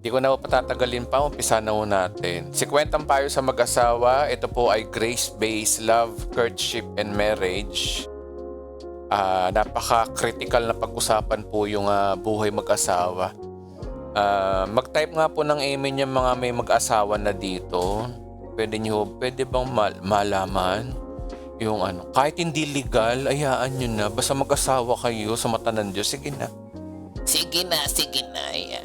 Di ko na patatagalin pa, umpisa na ho natin. Si Kwentang Payo sa Mag-asawa, ito po ay grace-based love, courtship, and marriage. Napaka-critical na pag-usapan po yung buhay mag-asawa. Mag-type nga po ng amen yung mga may mag-asawa na dito. Pwede bang malaman yung kahit hindi legal, ayaan nyo na. Basta mag-asawa kayo sa mata ng Diyos. Sige na. Sige na, yan.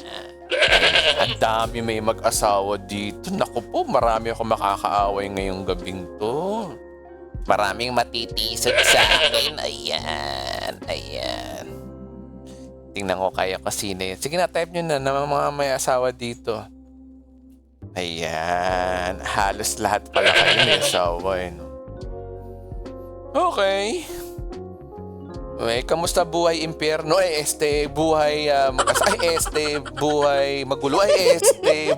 Ang dami may mag-asawa dito. Naku po, marami ako makakaaway ngayong gabing to. Maraming matitisod sa akin. Ayan. Tingnan ko kaya kasi na yan. Sige na, type nyo na mga may asawa dito. Ayan. Halos lahat pala kayo may asawa. Okay. Kamusta buhay impyerno? Buhay buhay magulo.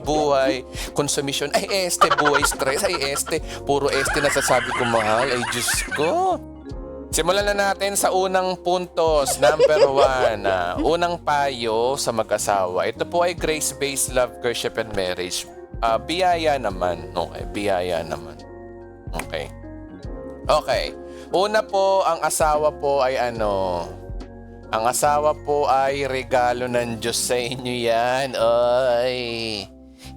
Buhay konsumisyon. Buhay stress. Puro nasasabi ko, mahal. Ay, Diyos ko. Simulan na natin sa unang puntos. Number 1. Unang payo sa mag-asawa. Ito po ay grace-based love, courtship, and marriage. Biyaya naman. Okay, biyaya naman. Okay. Una po, ang asawa po ay Ang asawa po ay regalo ng Diyos sa inyo yan.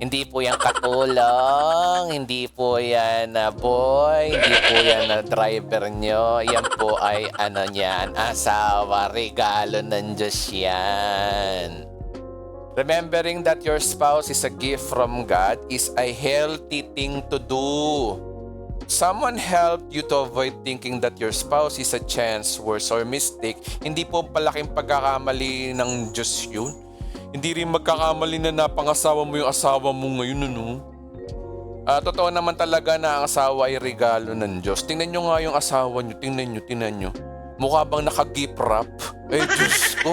Hindi po yan katulong, hindi po yan boy, hindi po yan driver nyo. Yan po ay asawa, regalo ng Diyos yan. Remembering that your spouse is a gift from God is a healthy thing to do. Someone helped you to avoid thinking that your spouse is a chance, worse, or mistake. Hindi po palaking pagkakamali ng Diyos yun. Hindi rin magkakamali na napangasawa mo yung asawa mo ngayon, Totoo naman talaga na ang asawa ay regalo ng Diyos. Tingnan nyo nga yung asawa nyo. Tingnan nyo. Mukha bang naka-gift wrap? Ay, Diyos ko.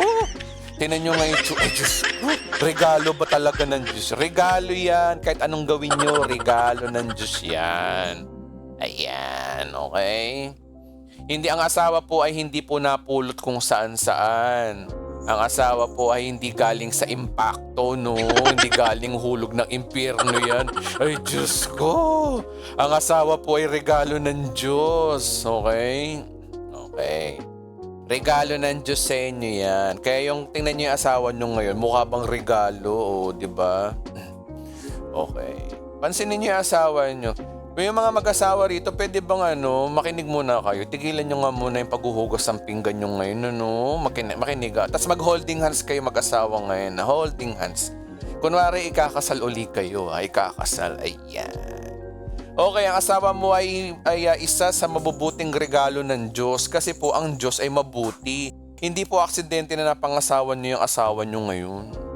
Tingnan nyo nga yung Diyos ko. Regalo ba talaga ng Diyos? Regalo yan. Kahit anong gawin nyo, regalo ng Diyos yan. Ayan, okay? Hindi ang asawa po ay hindi po napulot kung saan-saan. Ang asawa po ay hindi galing sa impacto, Hindi galing hulog ng impyerno yan. Ay, Diyos ko! Ang asawa po ay regalo ng Diyos, okay? Okay. Regalo ng Diyos sa inyo yan. Kaya yung tingnan niyo yung asawa niyo ngayon, mukha bang regalo, di ba? Okay. Pansinin niyo yung asawa niyo. May mga mag-asawa rito, pwede bang makinig muna kayo? Tigilan nyo nga muna yung paghuhugas ng pinggan nyo ngayon, Makinig. Tapos mag-holding hands kayo mag-asawa ngayon, Holding hands. Kunwari, ikakasal uli kayo, Ikakasal, ayan. Okay, ang asawa mo ay isa sa mabubuting regalo ng Diyos kasi po ang Diyos ay mabuti. Hindi po aksidente na napangasawa nyo yung asawa nyo ngayon.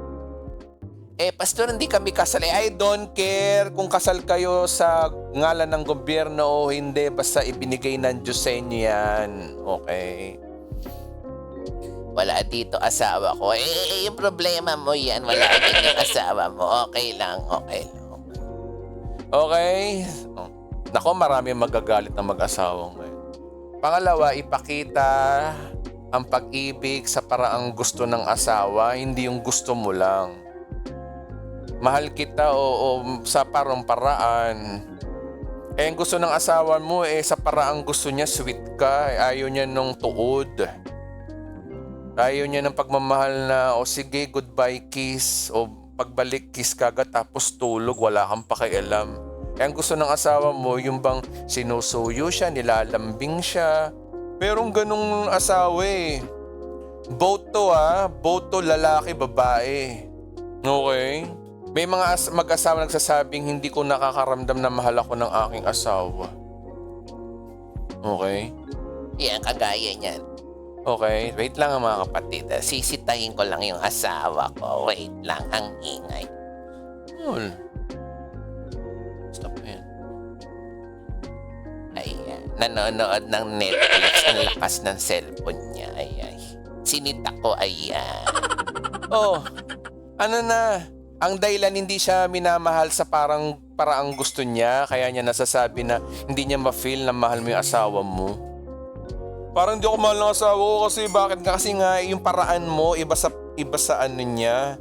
Pastor, hindi kami kasal. I don't care kung kasal kayo sa ngalan ng gobyerno o hindi. Basta ibinigay ng Diyos sa inyo yan. Okay? Wala dito asawa ko. Yung problema mo yan. Wala din yung asawa mo. Okay lang. Okay? Nako, marami magagalit na mag-asawa ngayon. Pangalawa, ipakita ang pag-ibig sa paraang gusto ng asawa, hindi yung gusto mo lang. Mahal kita o sa parang-paraan. Ang gusto ng asawa mo sa paraang gusto niya, sweet ka. Ayaw niya nung tuod. Ayaw niya ng pagmamahal na, sige, goodbye kiss. O pagbalik kiss kagad tapos tulog, wala kang pakialam. Ang gusto ng asawa mo, yung bang sinusuyo siya, nilalambing siya. Merong ganung asawa Both to lalaki, babae. Okay? May mga mag-asawa nagsasabing hindi ko nakakaramdam na mahal ako ng aking asawa. Okay? Yan, kagaya niyan. Okay, wait lang mga kapatid. Sisitahin ko lang yung asawa ko. Wait lang, ang ingay. Stop yan. Ayan, nanonood ng Netflix. Ang lakas ng cellphone niya. Ayan. Sinita ko, ayan. Ang dahilan hindi siya minamahal sa paraang gusto niya, kaya niya nasasabi na hindi niya ma-feel na mahal mo yung asawa mo. Parang hindi ako mahal ng asawa ko kasi bakit nga? Kasi nga yung paraan mo iba sa niya.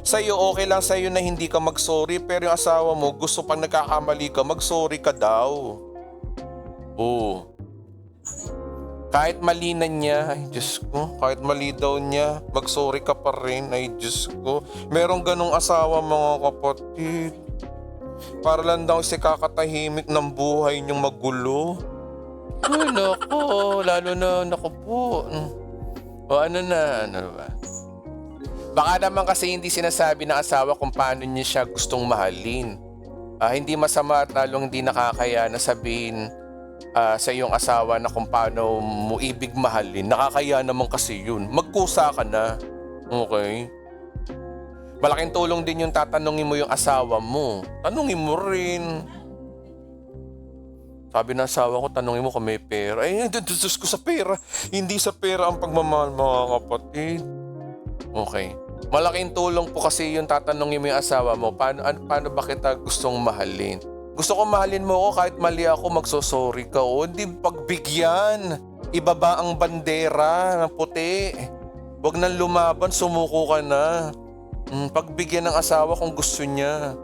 Sa'yo, okay lang sa'yo na hindi ka mag-sorry, pero yung asawa mo gusto pag nagkakamali ka, mag-sorry ka daw. Oo. Kahit mali na niya, ay Diyos ko, kahit mali daw niya, mag-sorry ka pa rin, ay Diyos ko. Merong ganong asawa mga kapatid. Para lang daw si kakatahimik ng buhay niyong magulo. Ay naku, lalo na naku po. O ano ba? Baka naman kasi hindi sinasabi ng asawa kung paano niya siya gustong mahalin. Hindi masama at lalong hindi nakakaya na sabihin sa iyong asawa na kung paano mo ibig mahalin. Nakakaya naman kasi yun. Magkusa ka na. Okay? Malaking tulong din yung tatanungin mo yung asawa mo. Tanungin mo rin. Sabi ng asawa ko, tanungin mo kung may pera. Ay, Diyos ko sa pera. Hindi sa pera ang pagmamahal, mga kapatid. Okay. Malaking tulong po kasi yung tatanungin mo yung asawa mo, paano ba kita gustong mahalin? Gusto ko mahalin mo ako kahit mali ako, magsosorry ka. O hindi pagbigyan. Ibaba ang bandera ng puti. Huwag nang lumaban, sumuko ka na. Pagbigyan ng asawa kung gusto niya.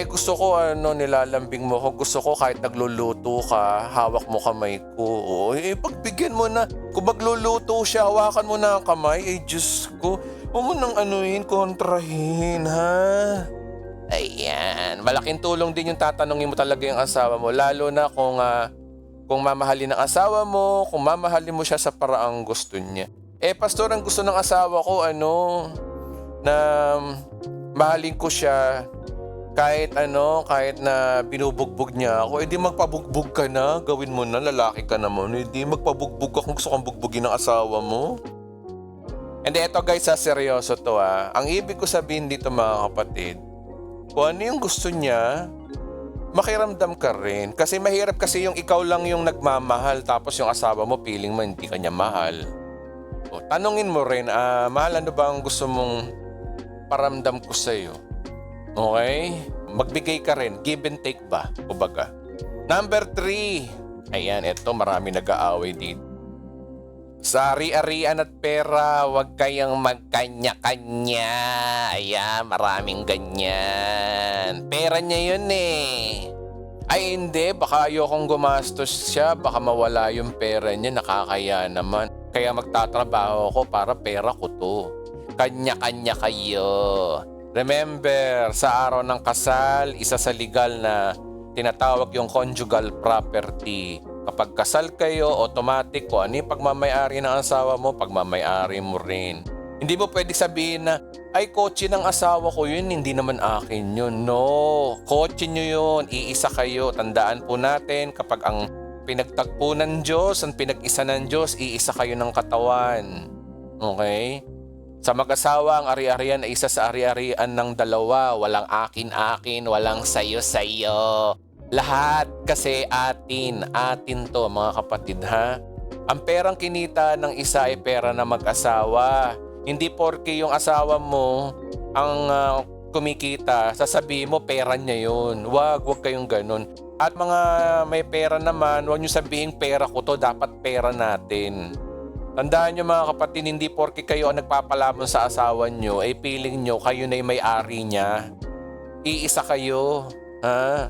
Gusto ko nilalambing mo ko. Gusto ko kahit nagluluto ka, hawak mo kamay ko. Pagbigyan mo na. Kung magluluto siya, hawakan mo na ang kamay. Diyos ko. Huwag mo nang kontrahin, ha? Ayan. Malaking tulong din yung tatanungin mo talaga yung asawa mo. Lalo na kung mamahalin ng asawa mo, kung mamahalin mo siya sa paraang gusto niya. Pastor, ang gusto ng asawa ko, na mahalin ko siya kahit na binubugbog niya ako, di magpabugbog ka na, gawin mo na, lalaki ka naman, di magpabugbog ka kung gusto kang bugbugin ng asawa mo. And eto guys, seryoso to Ang ibig ko sabihin dito mga kapatid, kung ano yung gusto niya, makiramdam ka rin. Kasi mahirap kasi yung ikaw lang yung nagmamahal tapos yung asawa mo feeling mo hindi ka niya mahal. Tanungin mo rin, mahal, ano ba ang gusto mong paramdam ko sa'yo? Okay? Magbigay ka rin. Give and take ba? Kumbaga. Number 3. Ayan, eto marami nag-aaway dito. Sa ari-arian at pera, huwag kayong magkanya-kanya. Ayan, maraming ganyan. Pera niya yun Ay hindi, baka ayokong gumastos siya. Baka mawala yung pera niya, nakakaya naman. Kaya magtatrabaho ako para pera ko to. Kanya-kanya kayo. Remember, sa araw ng kasal, isa sa legal na tinatawag yung conjugal property. Kapag kasal kayo, automatic kung ano yung pagmamayari ng asawa mo, pagmamayari mo rin. Hindi mo pwede sabihin na, ay kotse ng asawa ko yun, hindi naman akin yun. No, kotse nyo yun, iisa kayo. Tandaan po natin, kapag ang pinagtagpo ng Diyos, ang pinag-isa ng Diyos, iisa kayo ng katawan. Okay? Sa mag-asawa, ang ari-arian ay isa sa ari-arian ng dalawa. Walang akin-akin, walang sayo-sayo. Lahat kasi atin. Atin to mga kapatid ha. Ang perang kinita ng isa ay pera na mag-asawa. Hindi porke yung asawa mo ang kumikita, sasabihin mo pera niya yun. Wag kayong ganun. At mga may pera naman, huwag nyo sabihin pera ko to, dapat pera natin. Tandaan nyo mga kapatid, hindi porke kayo ang nagpapalamon sa asawa nyo, ay feeling nyo kayo na yung may-ari niya. Iisa kayo. Ha?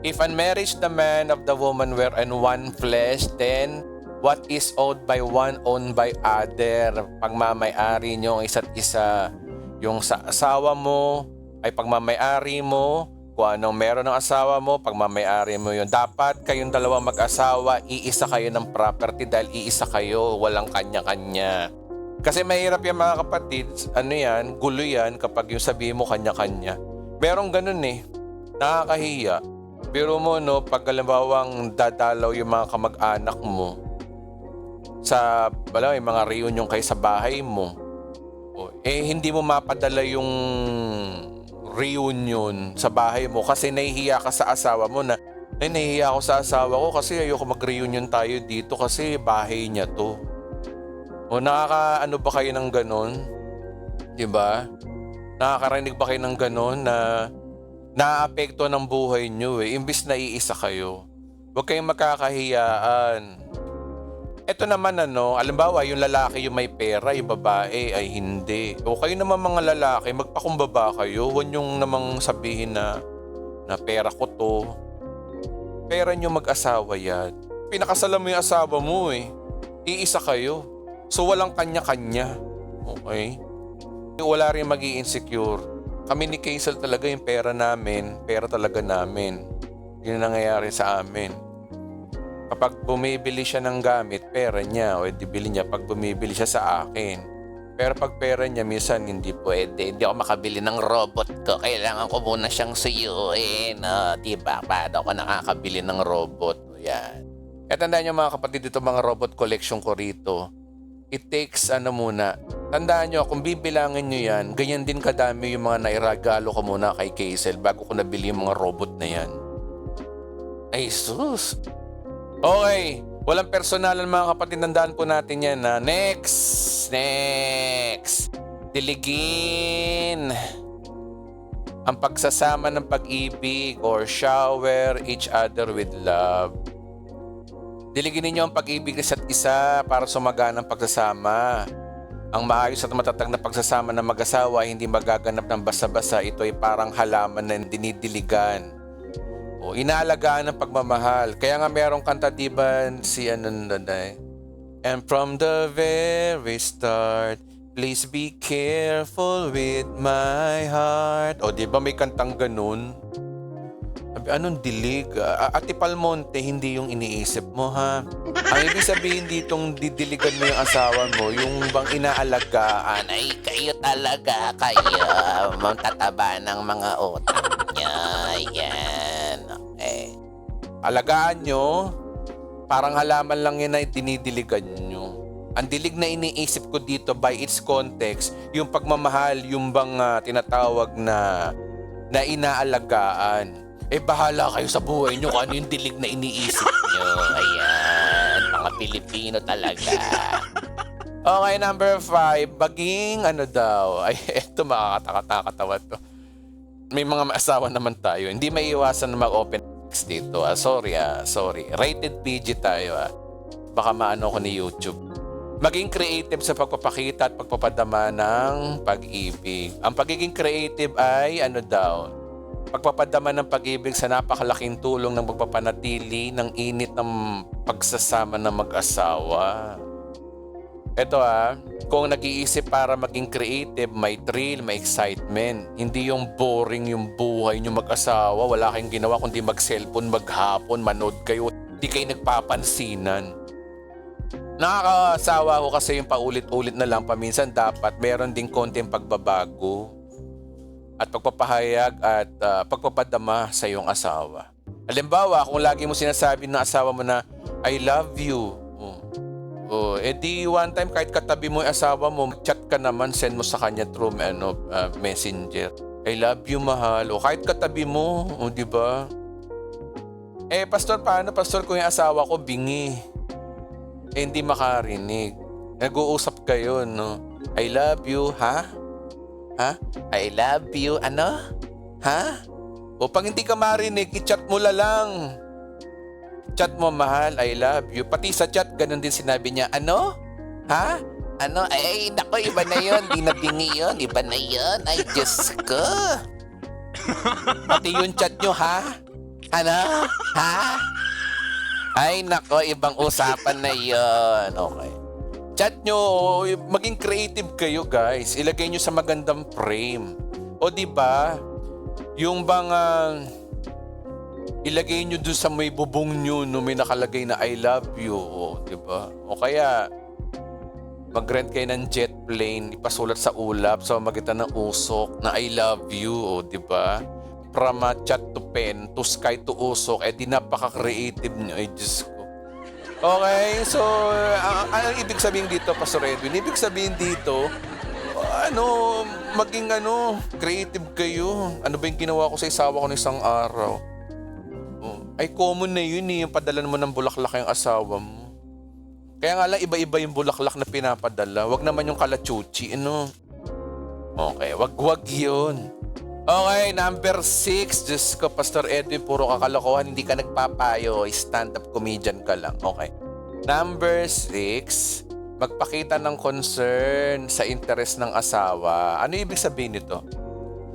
If unmarried the man of the woman were in one flesh, then what is owed by one owned by other. Pagmamay-ari nyo ang isa't isa. Yung sa asawa mo ay pagmamay-ari mo. Kung anong meron ng asawa mo, pagmamay-ari mo yun. Dapat kayong dalawa mag-asawa, iisa kayo ng property dahil iisa kayo, walang kanya-kanya. Kasi mahirap yan mga kapatid, gulo yan kapag yung sabihin mo kanya-kanya. Merong ganun nakakahiya. Pero mo pag halimbawang dadalaw yung mga kamag-anak mo sa yung mga reunion kayo sa bahay mo, hindi mo mapadala yung reunion sa bahay mo kasi nahihiya ka sa asawa mo na nahihiya ako sa asawa ko kasi ayoko mag-reunion tayo dito kasi bahay niya to. Nakakaano ba kayo ng ganon? Diba? Nakakarinig ba kayo ng ganon na naaapekto ng buhay nyo imbis na iisa kayo? Huwag kayong magkakahiyaan. Eto naman halimbawa yung lalaki yung may pera, yung babae ay hindi. O kayo naman mga lalaki, magpakumbaba kayo. Huwag niyong namang sabihin na pera ko to. Pera niyo mag-asawa yan. Pinakasalan mo yung asawa mo eh. Iisa kayo. So walang kanya-kanya. Okay? Wala rin mag-i-insecure. Kami ni Kaisel talaga yung pera namin. Pera talaga namin. Yun ang nangyayari sa amin. Kapag bumibili siya ng gamit, pera niya, o di bili niya pag bumibili siya sa akin. Pero pag pera niya, minsan hindi pwede. Hindi ako makabili ng robot ko. Kailangan ko muna siyang suyuin. Diba? Paano ako nakakabili ng robot? Yan. Kaya tandaan niyo mga kapatid, ito mga robot collection ko rito. It takes tandaan niyo, kung bibilangin niyo yan, ganyan din kadami yung mga nairagalo ko muna kay Kaisel bago ko nabili yung mga robot na yan. Ay sus! Okay, walang personalan mga kapatid, tandaan po natin yan na next! Diligin ang pagsasama ng pag-ibig or shower each other with love. Diligin ninyo ang pag-ibig isa't isa para sumagana ang pagsasama. Ang maayos at matatag na pagsasama ng mag-asawa ay hindi magaganap ng basa-basa. Ito ay parang halaman na dinidiligan. O inaalagaan ng pagmamahal. Kaya nga merong kanta diba si And from the very start, please be careful with my heart. O diba may kantang ganun? Anong dilig? Ate Palmonte, hindi yung iniisip mo ha? Ang ibig sabihin ditong didiligan mo yung asawa mo, yung bang inaalagaan. Ay, kayo talaga, matataba ng mga utak niya. Yan. Okay. Alagaan nyo, parang halaman lang yun ay dinidiligan nyo. Ang dilig na iniisip ko dito by its context, yung pagmamahal, yung bang tinatawag na inaalagaan. Bahala kayo sa buhay nyo kung ano yung dilig na iniisip nyo. Ayan, mga Pilipino talaga. Okay, number 5, maging Ay, eto makakatakatawa to. May mga asawa naman tayo. Hindi may iwasan na mag-open dito. Sorry. Rated PG tayo Baka maano ko ni YouTube. Maging creative sa pagpapakita at pagpapadama ng pag-ibig. Ang pagiging creative ay pagpapadama ng pag-ibig sa napakalaking tulong ng pagpapanatili ng init ng pagsasama ng mag-asawa. Ito kung nag-iisip para maging creative, may thrill, may excitement. Hindi yung boring yung buhay nyo mag-asawa. Wala kayong ginawa kundi mag-cellphone, maghapon, manood kayo. Hindi kayo nagpapansinan. Nakakasawa ko kasi yung paulit-ulit na lang. Paminsan dapat meron ding konting pagbabago at pagpapahayag at pagpapadama sa iyong asawa. Halimbawa, kung lagi mo sinasabi ng asawa mo na, I love you. Di one time kahit katabi mo yung asawa mo, chat ka naman, send mo sa kanya through messenger. I love you, mahal. O kahit katabi mo, di ba? Pastor, paano? Pastor, kung yung asawa ko bingi. Hindi makarinig. Nag-uusap kayo, no? I love you, ha? I love you, Ha? O pag hindi ka marinig, i-chat mo lang. Chat mo, mahal, I love you. Pati sa chat, ganun din sinabi niya, Ha? Ay, nako, iba na yun. Di na bingi yun. Iba na yun. Ay, Diyos ko. Pati yung chat nyo, ha? Ha? Ay, nako, ibang usapan na yun. Okay. Chat nyo, maging creative kayo, guys. Ilagay nyo sa magandang frame. O diba, yung bang ilagay nyo dun sa may bubong nyo no may nakalagay na I love you. O diba? O kaya, mag-rent kayo ng jet plane, ipasulat sa ulap sa magitan ng usok na I love you. O diba? From chat to pen, to sky to usok, di napaka-creative nyo. Ay, Diyos ko. Okay, so, ang ibig sabihin dito, Pastor Edwin? Ibig sabihin dito, maging creative kayo. Ano ba yung ginawa ko sa asawa ko ng isang araw? Ay, common na yun yung padalan mo ng bulaklak yung asawa mo. Kaya nga lang, iba-iba yung bulaklak na pinapadala. Wag naman yung kalachuchi, Okay, wag yun. Okay, number 6. Diyos ko, Pastor Edwin, puro kakalokohan. Hindi ka nagpapayo. Stand-up comedian ka lang. Okay. Number 6, magpakita ng concern sa interes ng asawa. Ano ibig sabihin nito?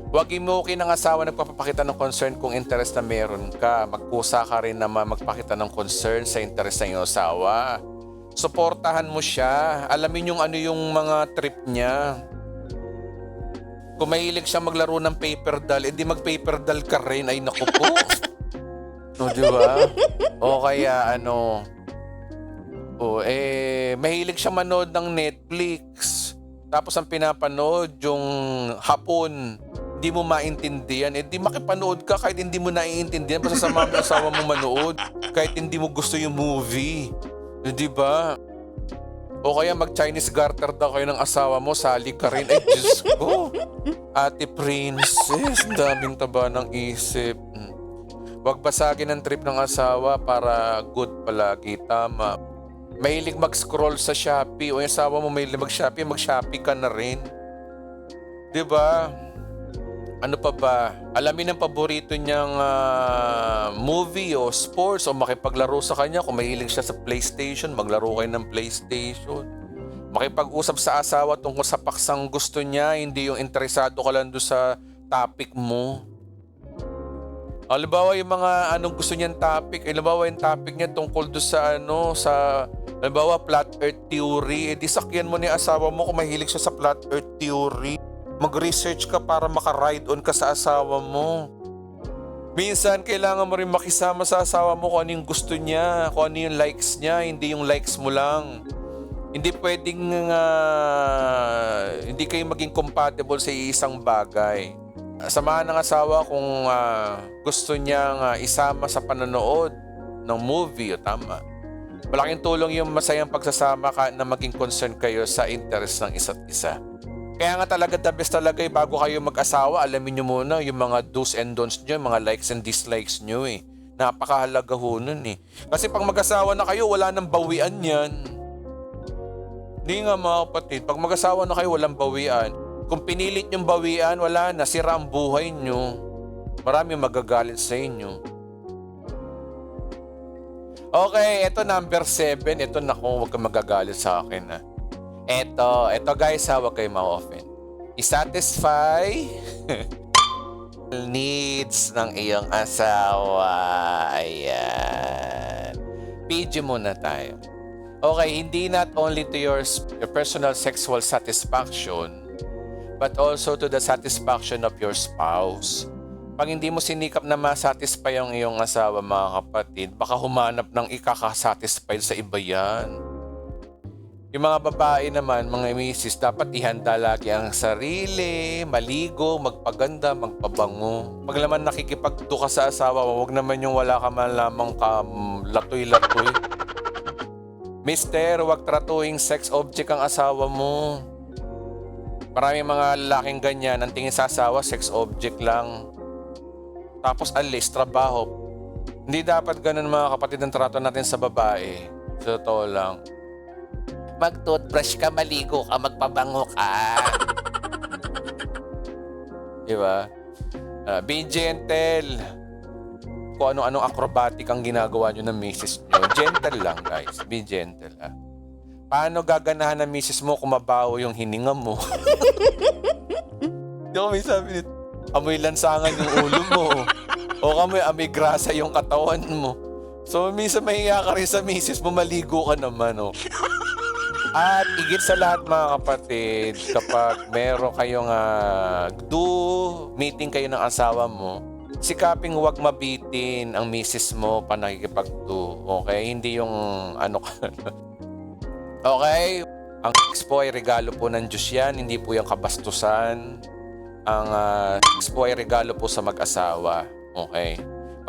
Huwag imuki ng asawa nagpapakita ng concern kung interest na meron ka. Magkusa ka rin naman magpakita ng concern sa interest ng iyong asawa. Suportahan mo siya. Alamin yung ano yung mga trip niya. Kung mahilig siya maglaro ng paper doll, edi mag-paper doll ka rin. Ay naku po. No, di ba? O kaya mahilig siya manood ng Netflix. Tapos ang pinapanood yung hapon. Hindi mo maintindihan, di makipanood ka kahit hindi mo naiintindihan, basta sama mo asawa mo manood, kahit hindi mo gusto yung movie. Di ba? O kaya mag-Chinese garter daw kayo ng asawa mo, sali ka rin. Ay, Diyos ko. Ate Princess, daming taba ng isip. Huwag basagin ang trip ng asawa para good palagi, tama. Mahilig mag-scroll sa Shopee, o yung asawa mo mahilig mag-Shopee, mag-Shopee ka na rin. Di ba? Ano pa ba? Alamin ang paborito niyang movie o sports o makipaglaro sa kanya. Kung mahilig siya sa PlayStation, maglaro kayo ng PlayStation. Makipag-usap sa asawa tungkol sa paksang gusto niya, hindi yung interesado ka lang doon sa topic mo. Halimbawa yung mga anong gusto niyang topic, halimbawa yung topic niya tungkol doon sa halimbawa flat earth theory, di sakyan mo ni asawa mo kung mahilig siya sa flat earth theory. Mag-research ka para maka-ride on ka sa asawa mo. Minsan, kailangan mo rin makisama sa asawa mo kung ano yung gusto niya, kung ano yung likes niya, hindi yung likes mo lang. Hindi pwedeng, hindi kayo maging compatible sa isang bagay. Samahan ng asawa kung gusto niyang isama sa panonood ng movie, o tama. Malaking tulong yung masayang pagsasama ka na maging concern kayo sa interest ng isa't isa. Kaya nga talaga the best talaga bago kayo mag-asawa, alamin nyo muna yung mga do's and don'ts nyo, yung mga likes and dislikes nyo eh. Napakahalaga ho nun eh. Kasi pag mag-asawa na kayo, wala nang bawian yan. Hindi nga mga kapatid, pag mag-asawa na kayo, walang bawian. Kung pinilit nyong bawian, wala na, sira ang buhay nyo. Marami magagalit sa inyo. Okay, ito number 7. Ito naku, huwag kang magagalit sa akin ha. Ito guys ha, huwag kayo ma-offend. I-satisfy needs ng iyong asawa. Ayan. PG muna tayo. Okay, hindi not only to your personal sexual satisfaction, but also to the satisfaction of your spouse. Pag hindi mo sinikap na ma-satisfy ang iyong asawa, mga kapatid, baka humanap ng ikakasatisfy sa iba yan. Yung mga babae naman, mga misis, dapat ihanda lagi ang sarili, maligo, magpaganda, magpabango. Pag naman nakikipagdo ka sa asawa, wag naman yung wala ka man lamang latoy-latoy. Mister, wag tratuing sex object ang asawa mo. Maraming mga lalaking ganyan, ang tingin sa asawa, sex object lang. Tapos alis, trabaho. Hindi dapat ganun mga kapatid ang trato natin sa babae. Sa totoo lang. Mag-toothbrush ka, maligo ka, magpabango ka. Diba? Be gentle. Kung ano-anong acrobatic ang ginagawa nyo ng misis nyo. Gentle lang guys. Be gentle ha. Paano gaganahan ng misis mo kung mabaho yung hininga mo? Di ko may sabi nito. Amoy lansangan yung ulo mo. O amoy grasa yung katawan mo. So minsan mahiya ka rin sa misis mo, maligo ka naman. Oh. At igit sa lahat mga kapatid, kapag meron kayong meeting kayo ng asawa mo, sikaping huwag mabitin ang misis mo pa nakikipag-do. Okay? Hindi yung Okay? Ang sex po ay regalo po ng Diyos yan, hindi po yung kabastusan. Ang sex po ay regalo po sa mag-asawa. Okay?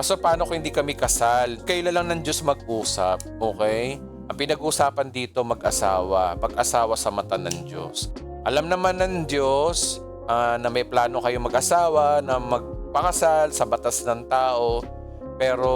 So paano kung hindi kami kasal? Kayo lang ng Diyos mag-usap. Okay? Ang pinag-usapan dito mag-asawa, pag-asawa sa mata ng Diyos. Alam naman ng Diyos na may plano kayo mag-asawa, na magpakasal sa batas ng tao, pero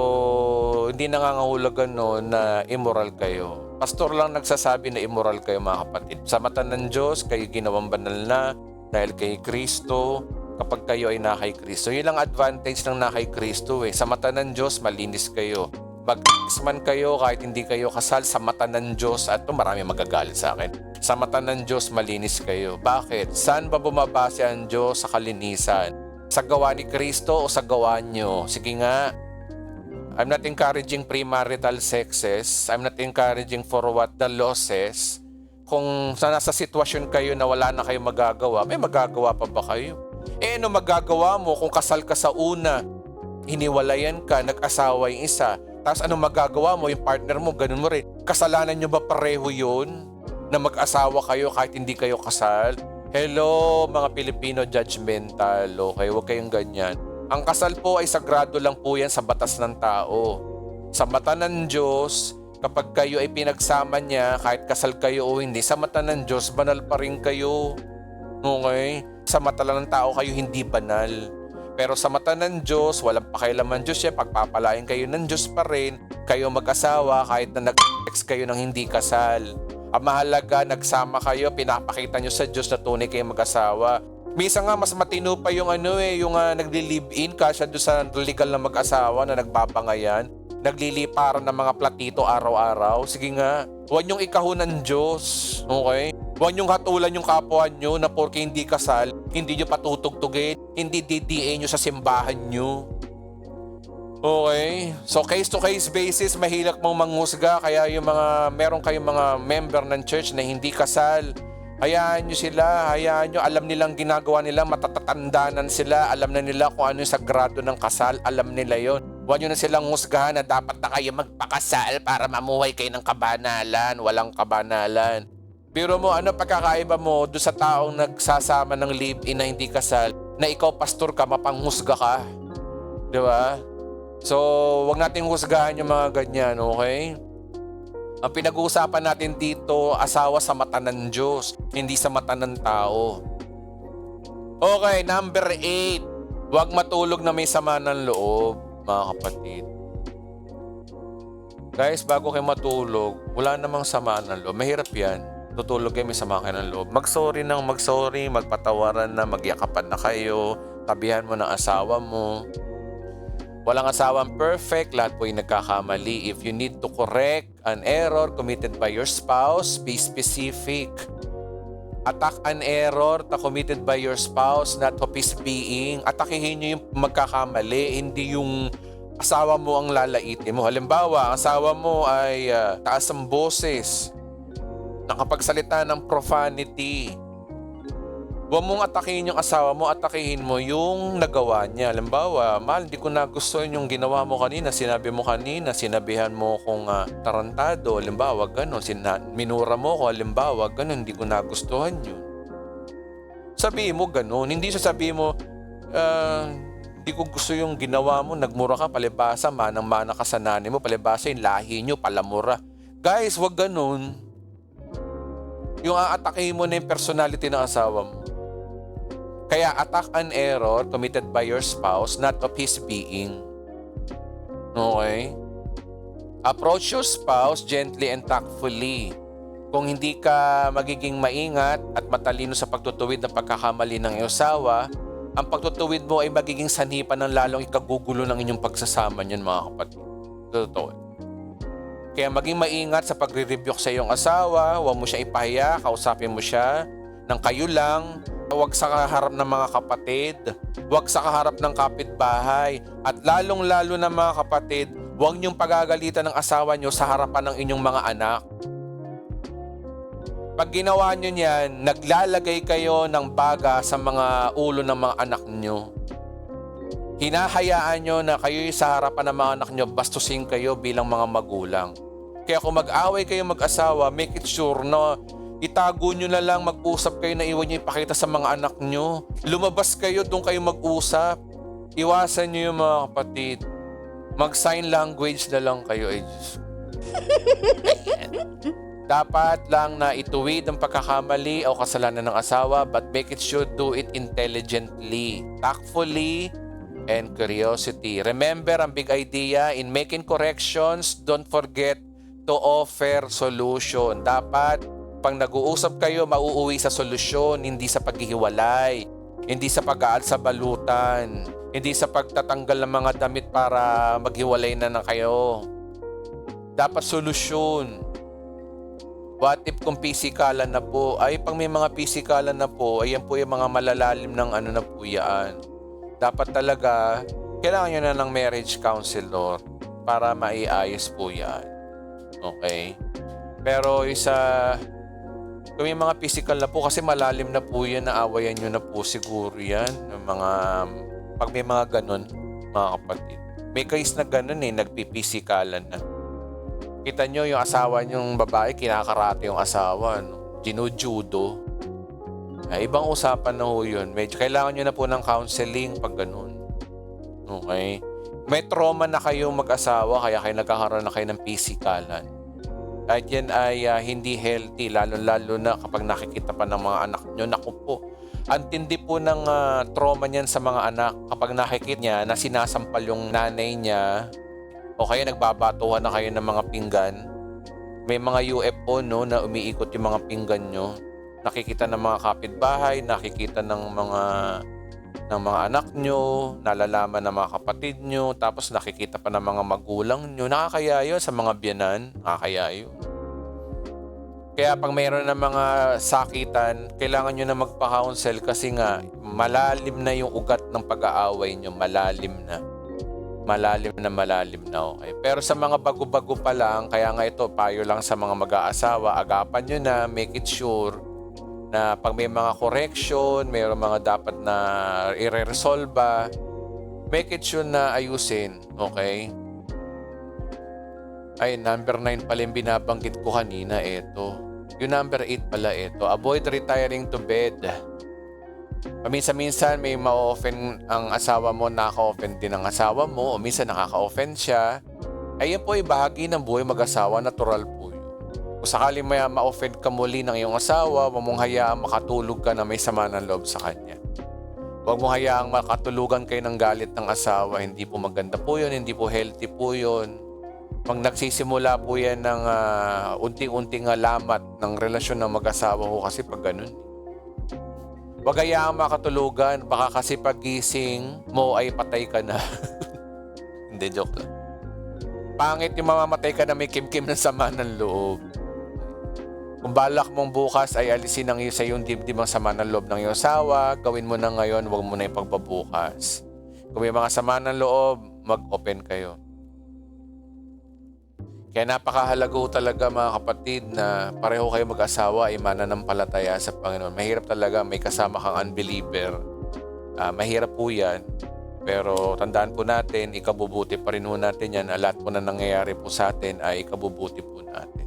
hindi nangangahulugan na immoral kayo. Pastor lang nagsasabi na immoral kayo mga kapatid. Sa mata ng Diyos, kayo ginawang banal na dahil kay Kristo, kapag kayo ay na kay Kristo. Yun lang advantage ng na kay Kristo eh. Sa mata ng Diyos, malinis kayo. man kayo kahit hindi kayo kasal sa mata ng Diyos, at marami magagalit sa akin. Sa mata ng Diyos, malinis kayo. Bakit? Saan ba bumabase ang Diyos sa kalinisan? Sa gawa ni Kristo o sa gawa nyo? Sige nga. I'm not encouraging premarital sexes. I'm not encouraging for what the law says. Kung nasa sitwasyon kayo na wala na kayong magagawa, may magagawa pa ba kayo? Ano magagawa mo kung kasal ka sa una, hiniwalayan ka, nag-asawa yung isa, tapos ano magagawa mo, yung partner mo, ganun mo rin. Kasalanan nyo ba pareho yun na mag-asawa kayo kahit hindi kayo kasal? Hello mga Pilipino judgmental, okay? Huwag kayong ganyan. Ang kasal po ay sagrado lang po yan sa batas ng tao. Sa mata ng Diyos, kapag kayo ay pinagsama niya, kahit kasal kayo o hindi, sa mata ng Diyos, banal pa rin kayo. Okay? Sa mata lang ng tao kayo hindi banal. Pero sa mata ng Diyos, walang pakialaman Diyos siya, pagpapalain kayo ng Diyos pa rin, kayo mag-asawa kahit na nag-sex kayo ng hindi kasal. Ang mahalaga, nagsama kayo, pinapakita nyo sa Diyos na tunay kayo mag-asawa. Minsan nga mas matino pa yung yung nagli-live-in kasya doon sa legal na mag-asawa na nagbabangayan, nagliliparan ng mga platito araw-araw. Sige nga, huwag niyong ikahon ng Diyos, okay? Huwag niyong hatulan yung kapwa niyo na porke hindi kasal, hindi niyo patutugtugin, hindi DDA niyo sa simbahan niyo. Okay? So case-to-case basis, mahirap mong manghusga, kaya yung meron kayong mga member ng church na hindi kasal, hayaan nyo sila, hayaan nyo, alam nilang ginagawa nila, matatatandanan sila, alam na nila kung ano yung sagrado ng kasal, alam nila yon. Huwag nyo na silang husgahan na dapat na kayo magpakasal para mamuhay kayo ng kabanalan, walang kabanalan. Biro mo, ano pagkakaiba mo doon sa taong nagsasama ng live-in na hindi kasal, na ikaw pastor ka, mapanghusga ka? Di ba? So, huwag natin husgahan yung mga ganyan, okay? Ang pinag-uusapan natin dito, asawa sa mata ng Diyos, hindi sa mata ng tao. Okay, number 8. Huwag matulog na may sama ng loob, mga kapatid. Guys, bago kayo matulog, wala namang sama ng loob. Mahirap yan. Tutulog kayo, may sama kayo ng loob. Mag-sorry nang mag-sorry, magpatawaran na, magyakapan na kayo, tabihan mo ng asawa mo. Walang asawang perfect, lahat po ay nagkakamali. If you need to correct an error committed by your spouse, be specific. Attack an error committed by your spouse, not of his being. Atakihin nyo yung magkakamali, hindi yung asawa mo ang lalaitin mo. Halimbawa, ang asawa mo ay taas ang boses, nakapagsalita ng profanity. Huwag mong atakihin yung asawa mo, atakihin mo yung nagawa niya. Halimbawa, mahal, hindi ko nagustuhan yung ginawa mo kanina, sinabi mo kanina, sinabihan mo kung tarantado, halimbawa, gano'n, minura mo ko, halimbawa, gano'n, hindi ko nagustuhan yun. Sabihin mo gano'n, hindi sasabihin mo, hindi ko gusto yung ginawa mo, nagmura ka, palibasa, manang-mana ka sa nanay mo, palibasa yung lahi nyo, palamura. Guys, wag gano'n. Yung aatakihin mo na yung personality ng asawa mo. Kaya attack an error committed by your spouse, not of his being. Okay? Approach your spouse gently and tactfully. Kung hindi ka magiging maingat at matalino sa pagtutuwid ng pagkakamali ng iyong asawa, ang pagtutuwid mo ay magiging sanipan ng lalong ikagugulo ng inyong pagsasama niyan, mga kapatid. Totoo. Kaya maging maingat sa pagre-rebuke sa iyong asawa, huwag mo siya ipahiya, kausapin mo siya ng kayo lang. Huwag sa kaharap ng mga kapatid, huwag sa kaharap ng kapitbahay, at lalong-lalo na mga kapatid, huwag niyong pagagalitan ng asawa niyo sa harapan ng inyong mga anak. Pag ginawa niyo niyan, naglalagay kayo ng baga sa mga ulo ng mga anak niyo. Hinahayaan niyo na kayo sa harapan ng mga anak niyo, bastusin kayo bilang mga magulang. Kaya kung mag-away kayo mag-asawa, make it sure na itago nyo na lang, mag-usap kayo na iwan nyo ipakita sa mga anak nyo. Lumabas kayo, doon kayo mag-usap. Iwasan nyo yung mga kapatid. Mag-sign language na lang kayo. Dapat lang na ituwid ang pagkakamali o kasalanan ng asawa, but make it sure do it intelligently, tactfully, and curiosity. Remember, ang big idea in making corrections, don't forget to offer solution. Dapat pag nag-uusap kayo, mauuwi sa solusyon, hindi sa paghihiwalay, hindi sa pag-aal sa balutan, hindi sa pagtatanggal ng mga damit para maghiwalay na kayo. Dapat solusyon. What if kung pisikalan na po? Ay, pag may mga pisikalan na po, ayan po yung mga malalalim ng ano na po yan. Dapat talaga, kailangan nyo na ng marriage counselor para maiayos po yan. Okay? Pero kung may mga physical na po, kasi malalim na po yan, naawayan nyo na po siguro yan. Pag may mga ganun, mga kapatid. May case na ganun nagpipisikalan na. Kita nyo yung asawa nyong babae, kinakarate yung asawa, no? Ginujudo. Ibang usapan na ho yun. Medyo kailangan nyo na po ng counseling pag ganun. Okay? May trauma na kayo mag-asawa, kaya kayo nagkakaroon na kayo ng pisikalan. At yan ay hindi healthy, lalo-lalo na kapag nakikita pa ng mga anak nyo. Naku po, ang tindi po ng trauma niyan sa mga anak kapag nakikita niya na sinasampal yung nanay niya o kaya nagbabatuhan na kayo ng mga pinggan. May mga UFO na umiikot yung mga pinggan nyo. Nakikita ng mga kapitbahay, nakikita ng mga anak nyo, nalalaman ng mga kapatid nyo, tapos nakikita pa ng mga magulang nyo. Nakakaya yun sa mga biyanan. Nakakaya yun. Kaya pag mayroon ng mga sakitan, kailangan nyo na magpa-counsel kasi nga malalim na yung ugat ng pag-aaway nyo. Malalim na. Okay. Pero sa mga bago-bago pa lang, kaya nga ito, payo lang sa mga mag-aasawa, agapan nyo na, make it sure na pag may mga correction, mayroong mga dapat na i-resolve, make it sure na ayusin. Okay? Ay, number 9 pala yung binabanggit ko kanina, ito. Yung number 8 pala, ito. Avoid retiring to bed. Paminsan-minsan may ma-offend ang asawa mo, nakaka-offend din ang asawa mo, o minsan nakaka-offend siya. Ay, yan po ay bahagi ng buhay mag-asawa, natural po yun. Kung sakali may ma-offend ka muli ng iyong asawa, huwag mong hayaang makatulog ka na may sama ng loob sa kanya. Huwag mong hayaang makatulugan kayo ng galit ng asawa, hindi po maganda po yun, hindi po healthy po yun. Pag nagsisimula po yan ng unting-unting lamat ng relasyon ng mag-asawa ko kasi pag ganun. Huwag hayaang makatulugan, baka kasi pagising mo ay patay ka na. Hindi, joke lang. Pangit yung mamamatay ka na may kimkim ng sama ng loob. Kung balak mong bukas ay alisin ang sa iyong dibdib ang sama ng loob ng iyong asawa, gawin mo na ngayon, huwag mo na yung pagpabukas. Kung may mga sama ng loob, mag-open kayo. Kaya napakahalaga talaga mga kapatid na pareho kayo mag-asawa ay mananampalataya sa Panginoon. Mahirap talaga, may kasama kang unbeliever. Mahirap po yan. Pero tandaan po natin, ikabubuti pa rin po natin yan. Lahat po na nangyayari po sa atin ay ikabubuti po natin.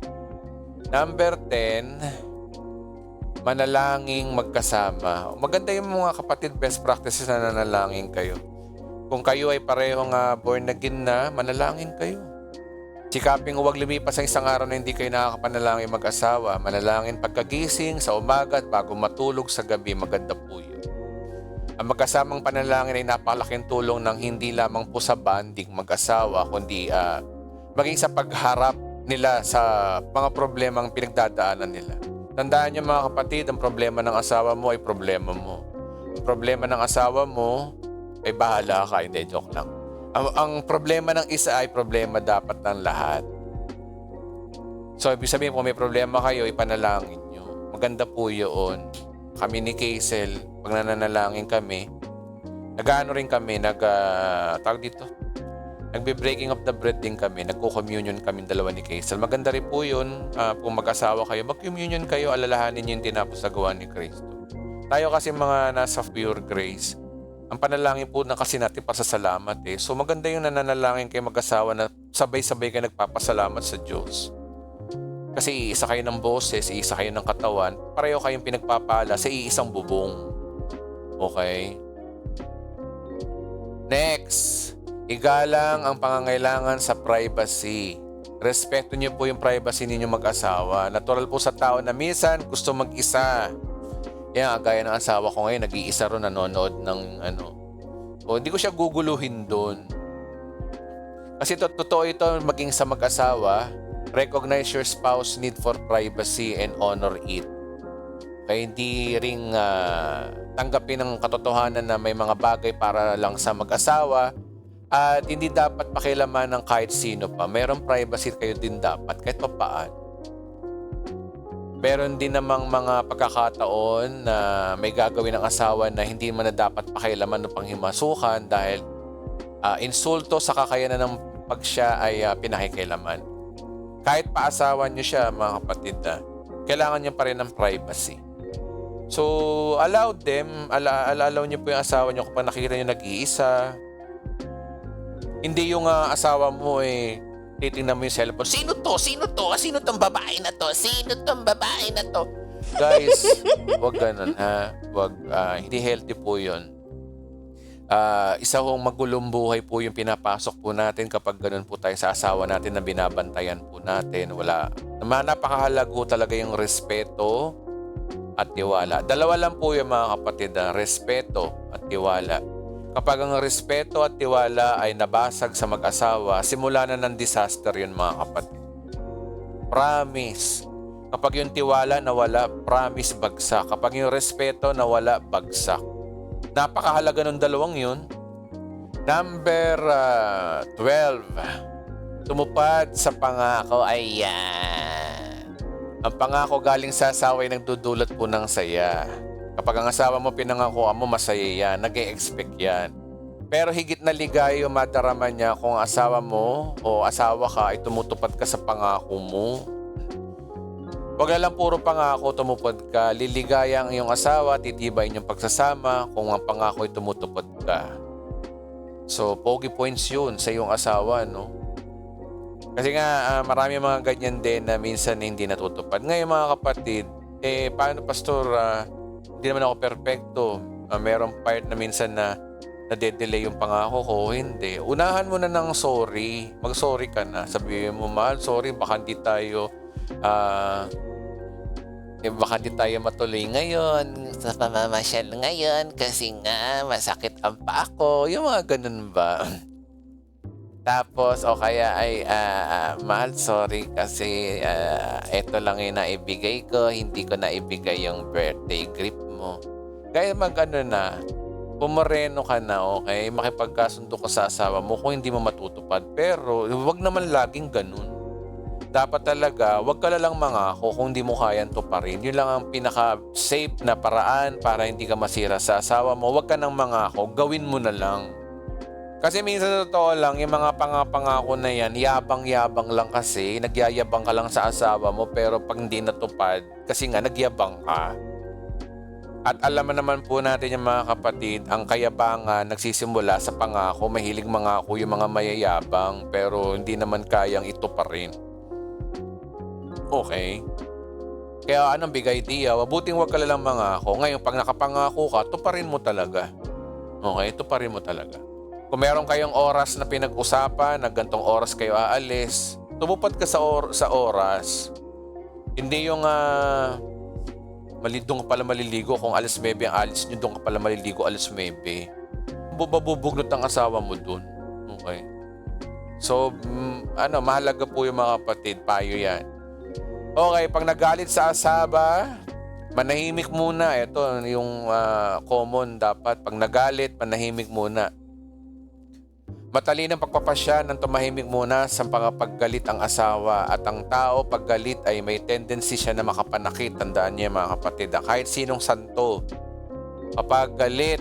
Number 10, manalangin magkasama. Maganda yung mga kapatid, best practices na nanalangin kayo. Kung kayo ay parehong born again na, manalangin kayo. Sikaping huwag lumipas ang isang araw na hindi kayo nakakapanalangin mag-asawa. Manalangin pagkagising, sa umaga at bago matulog sa gabi, maganda po yun. Ang magkasamang panalangin ay napakalaking tulong ng hindi lamang po sa bonding mag-asawa, kundi maging sa pagharap nila sa mga problemang pinagdadaanan nila. Tandaan niyo mga kapatid, ang problema ng asawa mo ay problema mo. Ang problema ng asawa mo ay bahala ka, hindi, joke lang. Ang problema ng isa ay problema dapat ng lahat. So, ibig sabihin kung may problema kayo, ipanalangin nyo. Maganda po yun. Kami ni Kaisel, pag nananalangin kami, nag-ano rin kami, nagbe-breaking of the bread din kami, nagko-communion kami dalawa ni Kaisel. Maganda rin po yun, kung mag-asawa kayo, mag-communion kayo, alalahanin nyo yung tinapos na gawa ni Kristo. Tayo kasi mga nasa pure grace, ang panalangin po na kasi natin pasasalamat eh. So maganda yung nananalangin kayo mag-asawa na sabay-sabay kayo nagpapasalamat sa Diyos. Kasi iisa kayo ng boses, iisa kayo ng katawan, pareho kayong pinagpapala sa iisang bubong. Okay? Next, igalang ang pangangailangan sa privacy. Respeto niyo po yung privacy ninyo mag-asawa. Natural po sa tao na minsan gusto mag-isa. Yan, gaya ng asawa ko ngayon, nag-iisa ron nanonood ng hindi ko siya guguluhin doon. Kasi totoo ito maging sa mag-asawa, recognize your spouse need for privacy and honor it. Kaya hindi ring tanggapin ang katotohanan na may mga bagay para lang sa mag-asawa At hindi dapat pakialaman ng kahit sino pa. Mayroong privacy kayo din dapat kahit papaano. Meron din namang mga pagkakataon na may gagawin ng asawa na hindi man na dapat pakialaman o panghimasukan dahil insulto sa kakayanan ng pag siya ay pinakikialaman. Kahit pa asawa niyo siya, mga kapatid, kailangan niyo pa rin ng privacy. So, allow them, allow niyo po yung asawa niyo kapag nakikita niyo nag-iisa. Hindi yung asawa mo titingnan mo yung cellphone. Sino to? Sino to? Sino tong babae na to? Sino tong babae na to? Guys, wag ganun ha. Wag, hindi healthy po yun. Isa hong magulong buhay po yung pinapasok po natin kapag ganun po tayo sa asawa natin na binabantayan po natin. Napakahalago talaga yung respeto at tiwala. Dalawa lang po yung mga kapatid, respeto at tiwala. Kapag ang respeto at tiwala ay nabasag sa mag-asawa, simula na ng disaster yun, mga kapatid. Promise. Kapag yung tiwala nawala, promise bagsak. Kapag yung respeto nawala, bagsak. Napakahalaga ng dalawang yun. Number 12. Tumupad sa pangako. Ayan. Ang pangako galing sa asawa ay nagdudulot po ng saya. Kapag ang asawa mo pinangakuan mo, masaya yan. Nag-e-expect yan. Pero higit na ligayo madarama niya kung asawa mo o asawa ka ay tumutupad ka sa pangako mo. Huwag na lang puro pangako, tumupad ka. Liligaya ang iyong asawa, titibay yung pagsasama kung ang pangako ay tumutupad ka. So, pogi points yun sa iyong asawa, no? Kasi nga, marami mga ganyan din na minsan hindi natutupad. Ngayon, mga kapatid, paano, pastor, hindi naman ako perfecto. Merong part na minsan na nade-delay yung pangako ko. Hindi. Unahan mo na ng sorry. Mag-sorry ka na. Sabihin mo, mahal, sorry, baka hindi tayo matuloy ngayon sa pamamasyal ngayon kasi nga masakit ang paa ko. Yung mga ganun ba? Tapos, o kaya ay, mahal, sorry kasi eto lang yung naibigay ko. Hindi ko naibigay yung birthday gift mo. Kaya pumoreno ka na, okay? Makipagkasundo ka sa asawa mo kung hindi mo matutupad. Pero, wag naman laging ganun. Dapat talaga, wag ka lang mangako kung hindi mo kayang tuparin. Yun lang ang pinaka-safe na paraan para hindi ka masira sa asawa mo. Wag ka nang mangako, gawin mo na lang. Kasi minsan totoo lang, yung mga pangako na yan, yabang-yabang lang kasi. Nagyayabang ka lang sa asawa mo, pero pag hindi natupad, kasi nga nagyabang ka. At alam naman po natin yung mga kapatid, ang kayabangan nagsisimula sa pangako. Mahilig mangako yung mga mayayabang, pero hindi naman kayang ituparin. Okay? Kaya anong big idea? Mabuting wag ka lang mangako. Ngayon, pag nakapangako ka, tuparin mo talaga. Okay? Tuparin mo talaga. Kung meron kayong oras na pinag-usapan, na gantong oras kayo aalis, tumupad ka sa oras. Hindi yung doon ka pala maliligo. Kung alas 9 ang alis nyo, doon ka pala maliligo alas 9. Bubugnot ang asawa mo doon. Okay? So, mahalaga po yung mga kapatid. Payo yan. Okay, pag nagalit sa asawa, manahimik muna. Ito yung common dapat. Pag nagalit, manahimik muna. Matalinang pagpapasya ng tumahimik muna sa paggalit ang asawa. At ang tao, pag galit ay may tendency siya na makapanakit. Tandaan niyo mga kapatid. Kahit sinong santo, kapag galit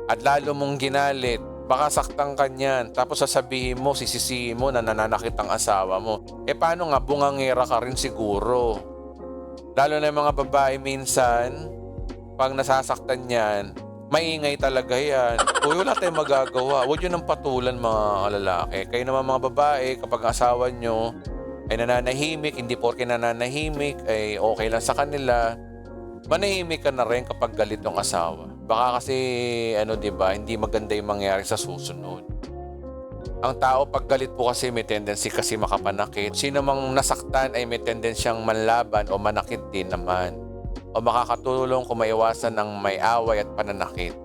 at lalo mong ginalit, baka saktan ka niyan. Tapos sasabihin mo, sisisihin mo na nananakit ang asawa mo. Paano nga, bungangera ka rin siguro. Lalo na yung mga babae minsan, pag nasasaktan niyan, maingay talaga yan. Uy, wala tayong magagawa. Huwag yun ang patulan mga lalaki. Kayo naman mga babae, kapag asawa nyo ay nananahimik, hindi porke nananahimik, ay okay lang sa kanila, manahimik ka na rin kapag galit yung asawa. Baka kasi, diba, hindi maganda yung mangyari sa susunod. Ang tao pag galit po kasi may tendency kasi makapanakit. Sino mang nasaktan ay may tendensyang manlaban o manakit din naman. O makakatulong kung maiwasan ang may away at pananakit.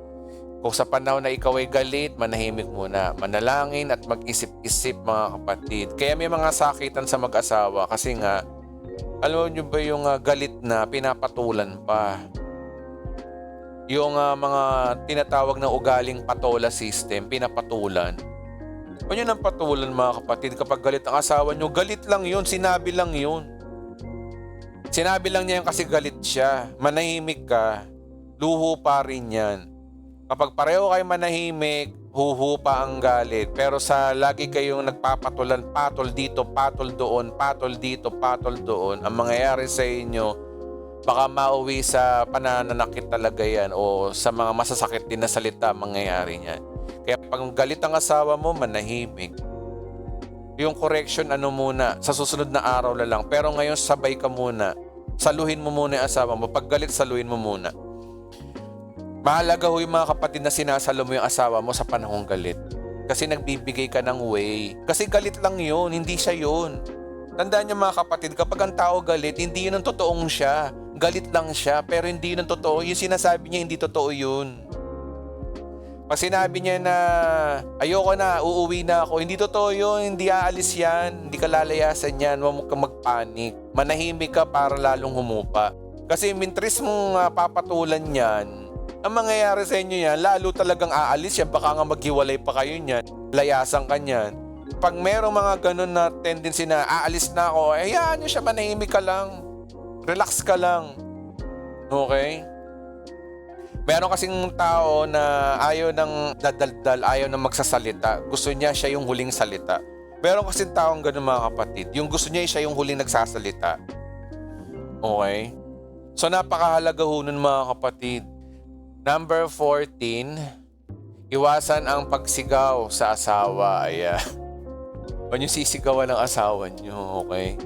Kung sa panahon na ikaw ay galit, manahimik muna. Manalangin at mag-isip-isip mga kapatid. Kaya may mga sakitan sa mag-asawa kasi nga, alam nyo ba yung galit na pinapatulan pa? Yung mga tinatawag na ugaling patola system, pinapatulan. Huwag nyo nang patulan mga kapatid kapag galit ang asawa nyo. Galit lang yun, sinabi lang yun. Sinabi lang niya yun kasi galit siya. Manahimik ka, luho pa rin yan. Kapag pareho kayo manahimik, huhu pa ang galit. Pero sa lagi kayong nagpapatulan, patol dito, patol doon, patol dito, patol doon, ang mangyayari sa inyo, baka mauwi sa pananakit talaga yan o sa mga masasakit din na salita mangyayari niyan. Kaya pag galit ang asawa mo, manahimik. Yung correction muna, sa susunod na araw na lang. Pero ngayon sabay ka muna. Saluhin mo muna yung asawa mo. Pag galit, saluhin mo muna. Mahalaga ho yung mga kapatid na sinasalo mo yung asawa mo sa panahong galit. Kasi nagbibigay ka ng way. Kasi galit lang yun, hindi siya yun. Tandaan niyo mga kapatid, kapag ang tao galit, hindi yun ang totoong siya. Galit lang siya, pero hindi yun ang totoo. Yung sinasabi niya, hindi totoo yun. Pag sinabi niya na, ayoko na, uuwi na ako, hindi totoo yun, hindi aalis yan, hindi ka lalayasan yan, huwag mo kang magpanik. Manahimik ka para lalong humupa. Kasi mintris mong papatulan yan, ang mangyayari sa inyo yan, lalo talagang aalis yan, baka nga maghiwalay pa kayo niyan, layasan ka niyan. Pag merong mga ganun na tendency na aalis na ako, hayaan nyo siya, manahimik ka lang. Relax ka lang. Okay? Meron kasing tao na ayaw ng dadaldal, ayaw ng magsasalita. Gusto niya siya yung huling salita. Meron kasing taong ganun mga kapatid. Yung gusto niya siya yung huling nagsasalita. Okay? So napakahalaga ho nun mga kapatid. Number 14, iwasan ang pagsigaw sa asawa. Ayan. Huwag niyo sisigawan ng asawa niyo, okay?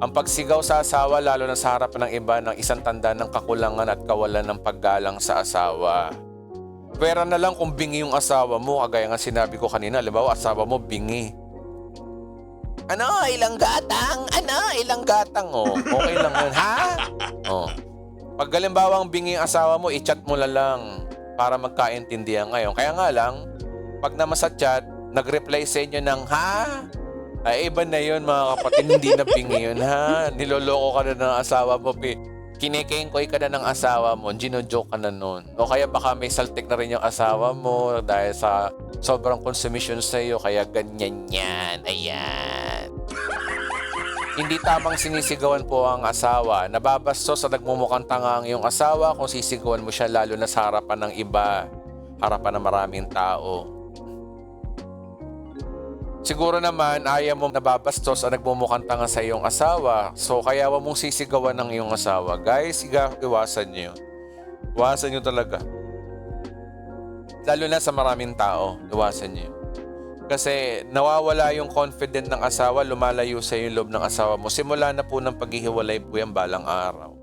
Ang pagsigaw sa asawa, lalo na sa harapan ng iba, ng isang tanda ng kakulangan at kawalan ng paggalang sa asawa. Pwera na lang kung bingi yung asawa mo, kagaya nga sinabi ko kanina, halimbawa asawa mo bingi. Ano, ilang gatang? Ano, ilang gatang? Oh, okay lang yun, ha? Oh. Pag halimbawang bingi yung asawa mo, i-chat mo na lang para magkaintindihan ngayon. Kaya nga lang, pag naman sa chat, nag-reply sa inyo ng ha? Ay, iba na yun mga kapatid, hindi na bingi yun, ha? Niloloko ka na ng asawa mo, kinikengkoy ka na ng asawa mo, gino-joke ka na nun. O kaya baka may saltik na rin yung asawa mo dahil sa sobrang consumption sa iyo, kaya ganyan yan. Ayan. Hindi tamang sinisigawan po ang asawa. Nababastos sa nagmumukhang tanga ang iyong asawa kung sisigawan mo siya lalo na sa harapan ng iba, harapan ng maraming tao. Siguro naman, ayaw mo nababastos at nagmumukhang tanga sa iyong asawa. So, kaya wag mong sisigawan ng iyong asawa. Guys, iwasan nyo. Iwasan nyo talaga. Lalo na sa maraming tao, iwasan nyo. Kasi nawawala yung confidence ng asawa, lumalayo sa yung loob ng asawa mo. Simula na po ng paghihiwalay po yan balang araw.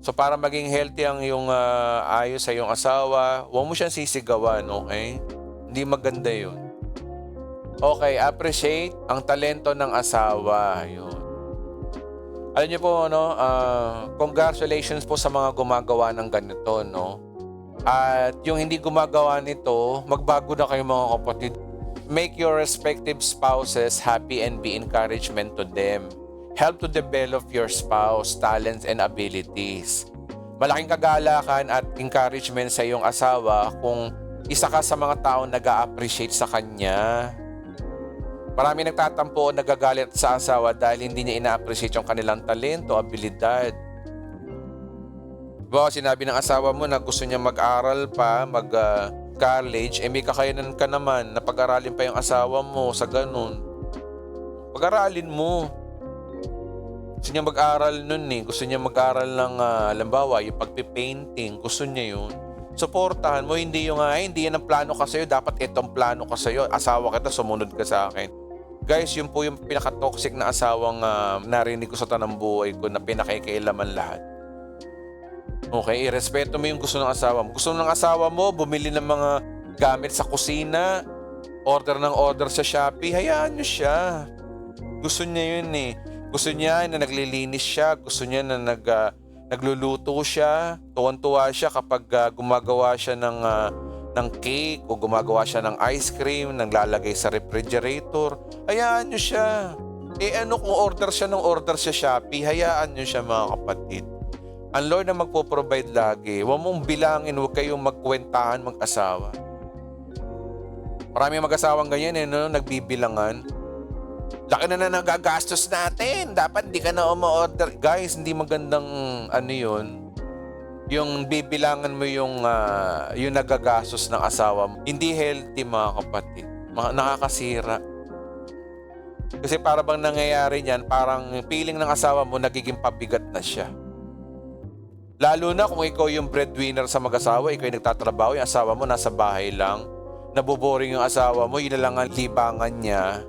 So, para maging healthy ang yung ayos sa iyong asawa, huwag mo siyang sisigawan, okay? Hindi maganda yun. Okay, appreciate ang talento ng asawa. Yun. Alam niyo po, congratulations po sa mga gumagawa ng ganito, no? At yung hindi gumagawa nito, magbago na kayo mga kapatid. Make your respective spouses happy and be encouragement to them. Help to develop your spouse, talents and abilities. Malaking kagalakan at encouragement sa iyong asawa kung isa ka sa mga taong nag-a-appreciate sa kanya. Marami nagtatampo o nagagalit sa asawa dahil hindi niya ina-appreciate yung kanilang talento, abilidad. Diba, sinabi ng asawa mo na gusto niya mag-aral pa, mag-college, may kakayanan ka naman na pag-aralin pa yung asawa mo sa ganun. Pag-aralin mo. Gusto niya mag-aral nun eh. Gusto niya mag-aral ng, halimbawa, yung pagpipainting. Gusto niya yun. Suportahan mo, hindi yung, hindi yan ang plano ka sa'yo. Dapat itong plano ka sa'yo. Asawa kita, sumunod ka sa akin. Guys, yun po yung pinaka-toxic na asawang narinig ko sa tanang buhay ko na pinakikailaman lahat. Okay, irespeto mo yung gusto ng asawa mo. Gusto ng asawa mo, bumili ng mga gamit sa kusina, order ng order sa Shopee, hayaan nyo siya. Gusto niya yun eh. Gusto niya na naglilinis siya, gusto niya na nagluluto siya, tuwan-tuwa siya kapag gumagawa siya ng cake o gumagawa siya ng ice cream, naglalagay sa refrigerator. Hayaan nyo siya. Kung order siya ng order sa Shopee, hayaan nyo siya mga kapatid. Ang Lord na magpo-provide lagi. Huwag mong bilangin, huwag kayong magkwentahan mag-asawa. Marami mag-asawang ganyan no? Nagbibilangan. Laki na nagagastos natin. Dapat di ka na umu-order. Guys, hindi magandang yun. Yung bibilangan mo yung nagagastos ng asawa mo. Hindi healthy mga kapatid. Nakakasira. Kasi para bang nangyayari niyan, parang feeling ng asawa mo nagiging pabigat na siya. Lalo na kung ikaw yung breadwinner sa mag-asawa, ikaw yung nagtatrabaho, yung asawa mo nasa bahay lang, naboboring yung asawa mo, yun na lang ang libangan niya.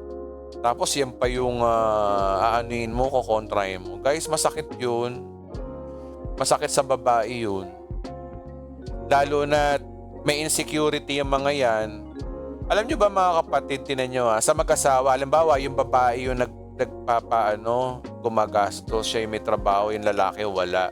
Tapos yan pa yung aanuin mo, kukontrahin mo. Guys, masakit yun. Masakit sa babae yun. Lalo na may insecurity yung mga yan. Alam nyo ba mga kapatid, tinan nyo sa mag-asawa, halimbawa yung babae yung gumagastos, siya yung may trabaho, yung lalaki wala.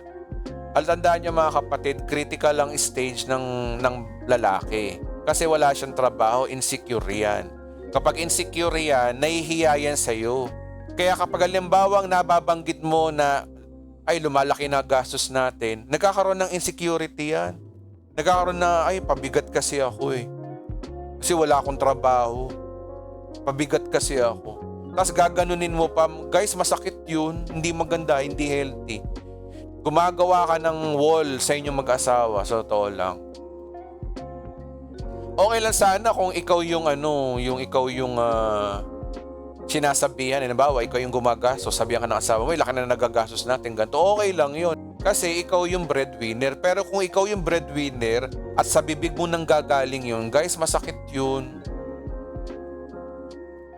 Tandaan nyo mga kapatid, critical ang stage ng lalaki. Kasi wala siyang trabaho, insecure yan. Kapag insecure yan, nahihiya yan sa'yo. Kaya kapag halimbawa nababanggit mo na ay lumalaki na gastos natin, nagkakaroon ng insecurity yan. Nagkakaroon na ay pabigat kasi ako Kasi wala akong trabaho. Pabigat kasi ako. Tapos gaganunin mo pa. Guys, masakit yun. Hindi maganda, hindi healthy. Gumagawa ka ng wall sa inyong mag-asawa. Sa totoo lang. Okay lang sana kung ikaw yung sinasabihan. Halimbawa, ikaw yung gumagastos. Sabihan ka ng asawa mo, laki na nagagastos natin. Ganito. Okay lang yun. Kasi ikaw yung breadwinner. Pero kung ikaw yung breadwinner at sa bibig mo nang gagaling yun, guys, masakit yun.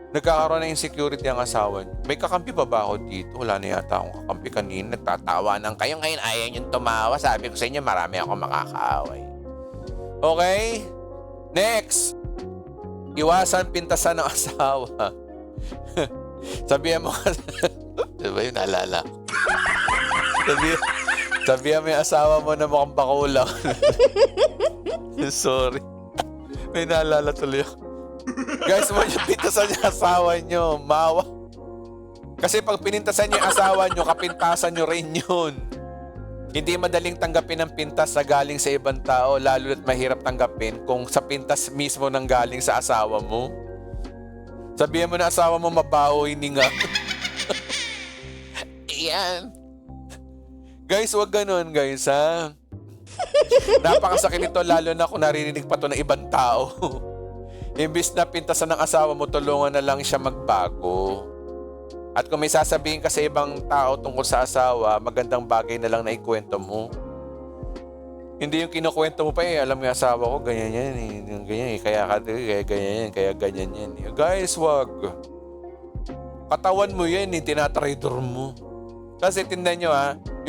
Nagkakaroon ng insecurity ang asawa niyo. May kakampi pa ba ako dito? Wala na yata akong kakampi kanina. Nagtatawanan kayo. Ngayon ayaw niyong tumawa. Sabi ko sa inyo, marami akong makakaaway. Okay? Next. Iwasan pintasan ng asawa. Sabihan mo kasi. Diba yun? Naalala ko. Sabihan mo yung asawa mo na mukhang bakulang. Sorry. May naalala tuloy ako. Guys, mo yung pintasan yung asawa nyo. Mawa. Kasi pag pinintasan yung asawa nyo, kapintasan nyo rin yun. Hindi madaling tanggapin ang pintas na galing sa ibang tao, lalo na't mahirap tanggapin kung sa pintas mismo nang galing sa asawa mo. Sabihan mo na asawa mo mabaho, hindi nga. Iyan. Guys, wag ganun, guys, ha? Napakasakit nito, lalo na kung naririnig pa to ng ibang tao. Imbis na pintasan ng asawa mo, tulungan na lang siya magbago. At kung may sasabihin ka sa ibang tao tungkol sa asawa, magandang bagay na lang na ikwento mo. Hindi yung kinukwento mo pa alam mo yung asawa ko, ganyan yan ganyan kaya ganyan yan, kaya ganyan yan. Guys, wag. Katawan mo yan, tinatraidor mo. Kasi tindan nyo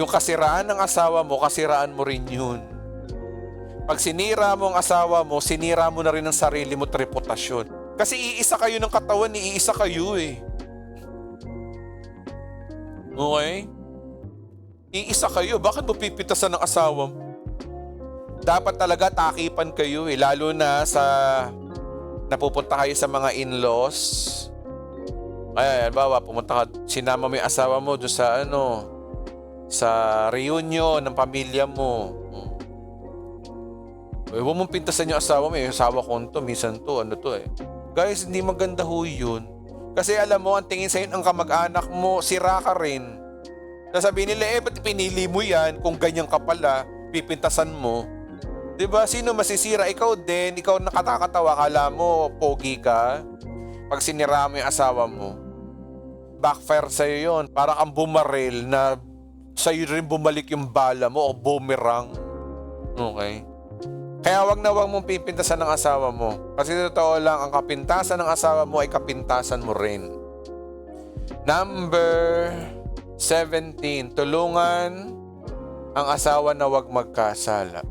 yung kasiraan ng asawa mo, kasiraan mo rin yun. Pag sinira mo ang asawa mo, sinira mo na rin ang sarili mo at reputasyon. Kasi iisa kayo ng katawan, iisa kayo Okay? Iisa kayo, bakit mo pipitasan ng asawa mo? Dapat talaga takipan kayo lalo na sa napupunta kayo sa mga in-laws. Ay, bawa, pumunta ka, sinama mo yung asawa mo doon sa sa reunion ng pamilya mo. Huwag mong pintasan yung asawa mo. Yung asawa ko to, minsan to, Guys, hindi maganda yun. Kasi alam mo, ang tingin sa'yo ng kamag-anak mo, sira ka rin. Nasabihin nila, ba't pinili mo yan? Kung ganyan ka pala, pipintasan mo. Diba? Sino masisira? Ikaw din. Ikaw nakatakatawa. Kala mo, pogi ka. Pag sinira mo yung asawa mo, backfire sa'yo yun. Para kang bumaril na sa'yo rin bumalik yung bala mo o boomerang. Okay? Kaya wag na wag mong pipintasan ng asawa mo. Kasi totoo lang, ang kapintasan ng asawa mo ay kapintasan mo rin. Number 17. Tulungan ang asawa na wag magkasala.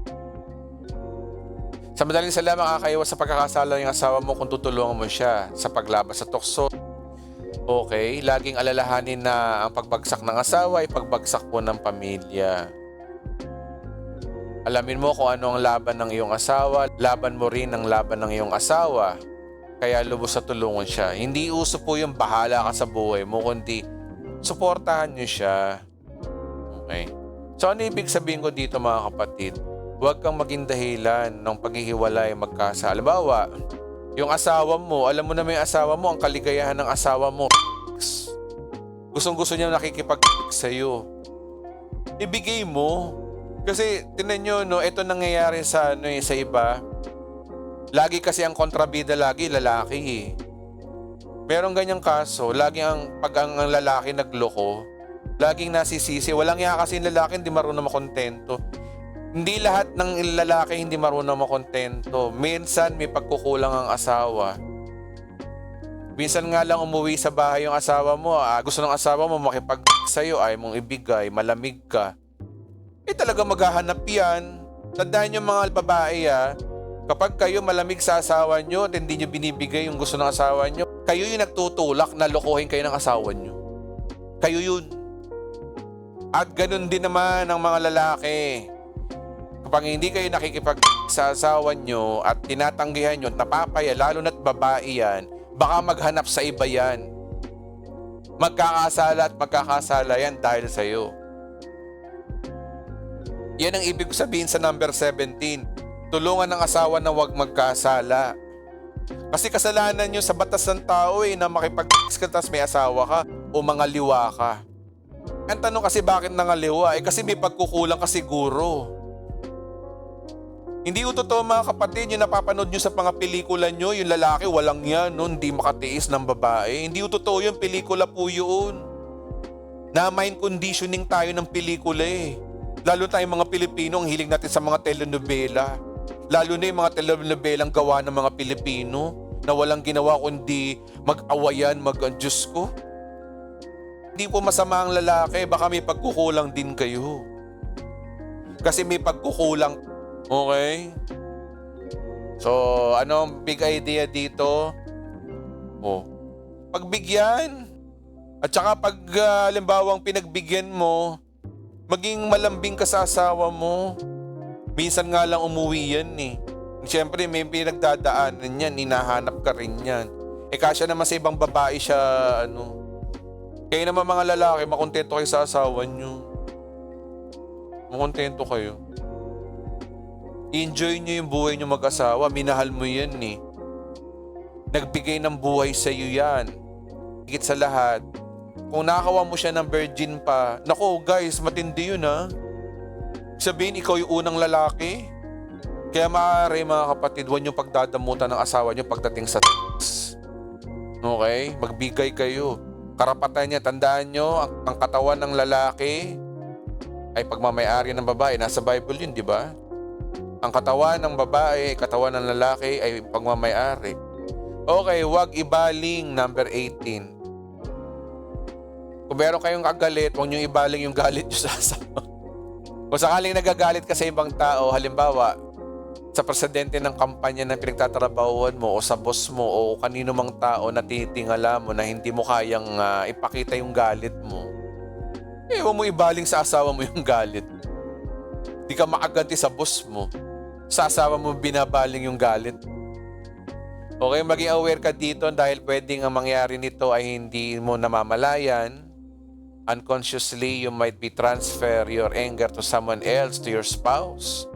Sa madaling salita, makakaiwas sa pagkakasala ng asawa mo kung tutulungan mo siya sa paglabas sa tukso. Okay, laging alalahanin na ang pagbagsak ng asawa ay pagbagsak po ng pamilya. Alamin mo kung ano ang laban ng iyong asawa, laban mo rin ang laban ng iyong asawa. Kaya lubos sa tulungan siya. Hindi uso po yung bahala ka sa buhay mo, kundi suportahan niyo siya. Okay? So ano ibig sabihin ko dito mga kapatid? Huwag kang maging dahilan ng paghihiwalay magkasala. Halimbawa, yung asawa mo, alam mo na may asawa mo, ang kaligayahan ng asawa mo, gustong-gusto niya nakikipag sa'yo. Ibigay mo. Kasi tinan nyo, no, ito nangyayari sa, sa iba. Lagi kasi ang kontrabida lagi, lalaki eh. Merong ganyang kaso, lagi pag ang lalaki nagloko, laging nasisisi. Walang iya kasi yung lalaki hindi marunong makontento. Hindi lahat ng lalaki hindi marunong makontento. Minsan may pagkukulang ang asawa. Minsan nga lang umuwi sa bahay yung asawa mo, gusto ng asawa mo makipag sa'yo, ay mong ibigay, malamig ka. Talaga maghahanap yan. Tandaan nyo mga babae kapag kayo malamig sa asawa nyo at hindi nyo binibigay yung gusto ng asawa nyo, kayo yung nagtutulak na lokohin kayo ng asawa nyo. Kayo yun. At ganun din naman ang mga lalaki. Kapag hindi kayo nakikipag sa asawa nyo at tinatanggihan nyo at napapaya, lalo na't babae yan, baka maghanap sa iba yan. Magkakasala at magkakasala yan dahil sa'yo. Yan ang ibig sabihin sa number 17. Tulungan ng asawa na huwag magkasala. Kasi kasalanan nyo sa batas ng tao na makipag-ka tapos may asawa ka o mangaliwa ka. Ang tanong kasi bakit nangaliwa? Kasi may pagkukulang ka siguro. Hindi totoo mga kapatid, yung napapanood nyo sa mga pelikula nyo, yung lalaki walang yan, hindi makatiis ng babae. Hindi totoo yung pelikula po yun. Na-mind conditioning tayo ng pelikula Lalo tayong mga Pilipino, ang hiling natin sa mga telenovela. Lalo na yung mga telenovelang gawa ng mga Pilipino na walang ginawa kundi mag-awayan, Diyos ko. Hindi po masama ang lalaki, baka may pagkukulang din kayo. Kasi may pagkukulang. Okay? So, anong big idea dito? Pagbigyan. At saka pag halimbawang pinagbigyan mo, maging malambing ka sa asawa mo. Minsan nga lang umuwi yan Siyempre may pinagdadaanan yan, hinahanap ka rin yan. Kasya naman sa ibang babae siya, Kaya naman mga lalaki, makontento kayo sa asawa nyo. Makontento kayo. Enjoy nyo yung buhay nyo mag-asawa. Minahal mo yan Nagbigay ng buhay sa iyo yan. Higit sa lahat, kung nakawa mo siya ng virgin pa, naku guys, matindi yun Sabihin, ikaw yung unang lalaki. Kaya maaari mga kapatid, huwag nyo pagdadamutan ng asawa nyo pagdating sa Okay? Magbigay kayo. Karapatan niya, tandaan nyo, ang katawan ng lalaki ay pagmamayari ng babae. Nasa Bible yun, di ba? Ang katawan ng babae, katawan ng lalaki ay pagmamayari. Okay, huwag ibaling number 18. Kung meron kayong kagalit, huwag nyo ibaling yung galit nyo sa asawa. Kung sakaling nagagalit ka sa ibang tao, halimbawa, sa presidente ng kampanya na pinagtatrabahuan mo o sa boss mo o kanino mang tao na titingala mo na hindi mo kayang ipakita yung galit mo, huwag mo ibaling sa asawa mo yung galit. Di ka makaganti sa boss mo. Sa asawa mo binabaling yung galit. Okay, maging aware ka dito dahil pwedeng ang mangyari nito ay hindi mo namamalayan. Unconsciously, you might be transfer your anger to someone else, to your spouse.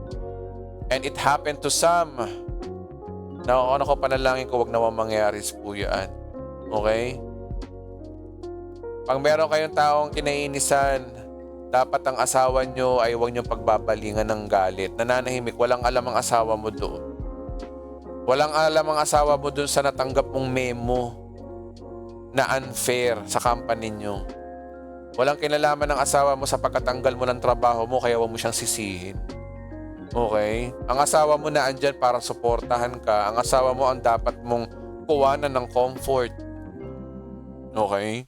And it happened to some. Ano ko panalangin ko, wag naman mangyari po yan. Okay? Pag meron kayong taong kinainisan, dapat ang asawa nyo ay huwag nyo pagbabalingan ng galit. Nananahimik, walang alam ang asawa mo doon. Walang alam ang asawa mo doon sa natanggap mong memo na unfair sa company nyo. Walang kinalaman ng asawa mo sa pagkatanggal mo ng trabaho mo, kaya huwag mo siyang sisihin. Okay? Ang asawa mo na andyan para suportahan ka. Ang asawa mo ang dapat mong kuwanan ng comfort. Okay?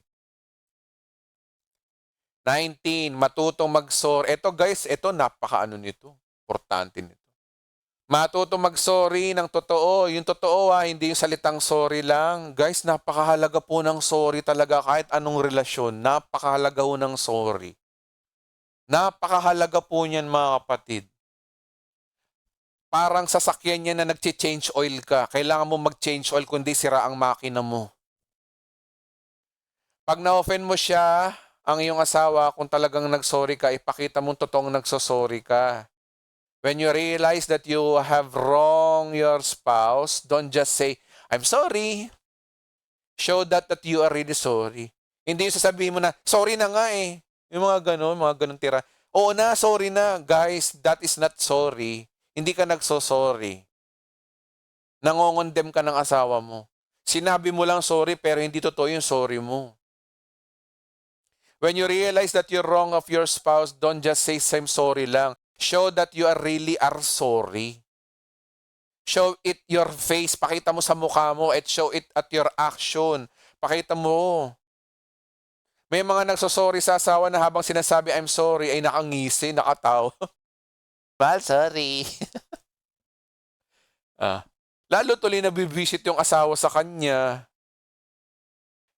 19, matutong mag-sorry. Ito guys, ito napaka-ano nito. Importante nito. Matutong mag-sorry ng totoo. Yung totoo hindi yung salitang sorry lang. Guys, napakahalaga po ng sorry talaga kahit anong relasyon. Napakahalaga po ng sorry. Napakahalaga po niyan mga kapatid. Parang sasakyan niya na nag-change oil ka. Kailangan mo mag-change oil kundi sira ang makina mo. Pag na-offend mo siya, ang iyong asawa, kung talagang nagsorry ka, ipakita mong totoong nagsosorry ka. When you realize that you have wronged your spouse, don't just say, I'm sorry. Show that you are really sorry. Hindi yung sasabihin mo na, sorry na nga eh. Yung mga ganun tira. Oo na, sorry na. Guys, that is not sorry. Hindi ka nagsosorry. Nangongondem ka ng asawa mo. Sinabi mo lang sorry pero hindi totoo yung sorry mo. When you realize that you're wrong of your spouse, don't just say same sorry lang. Show that you are really sorry. Show it your face. Pakita mo sa mukha mo at show it at your action. Pakita mo. May mga nagsosorry sa asawa na habang sinasabi I'm sorry ay nakangisi, nakatawa. Mahal, sorry. Lalo tuloy na bibisit yung asawa sa kanya.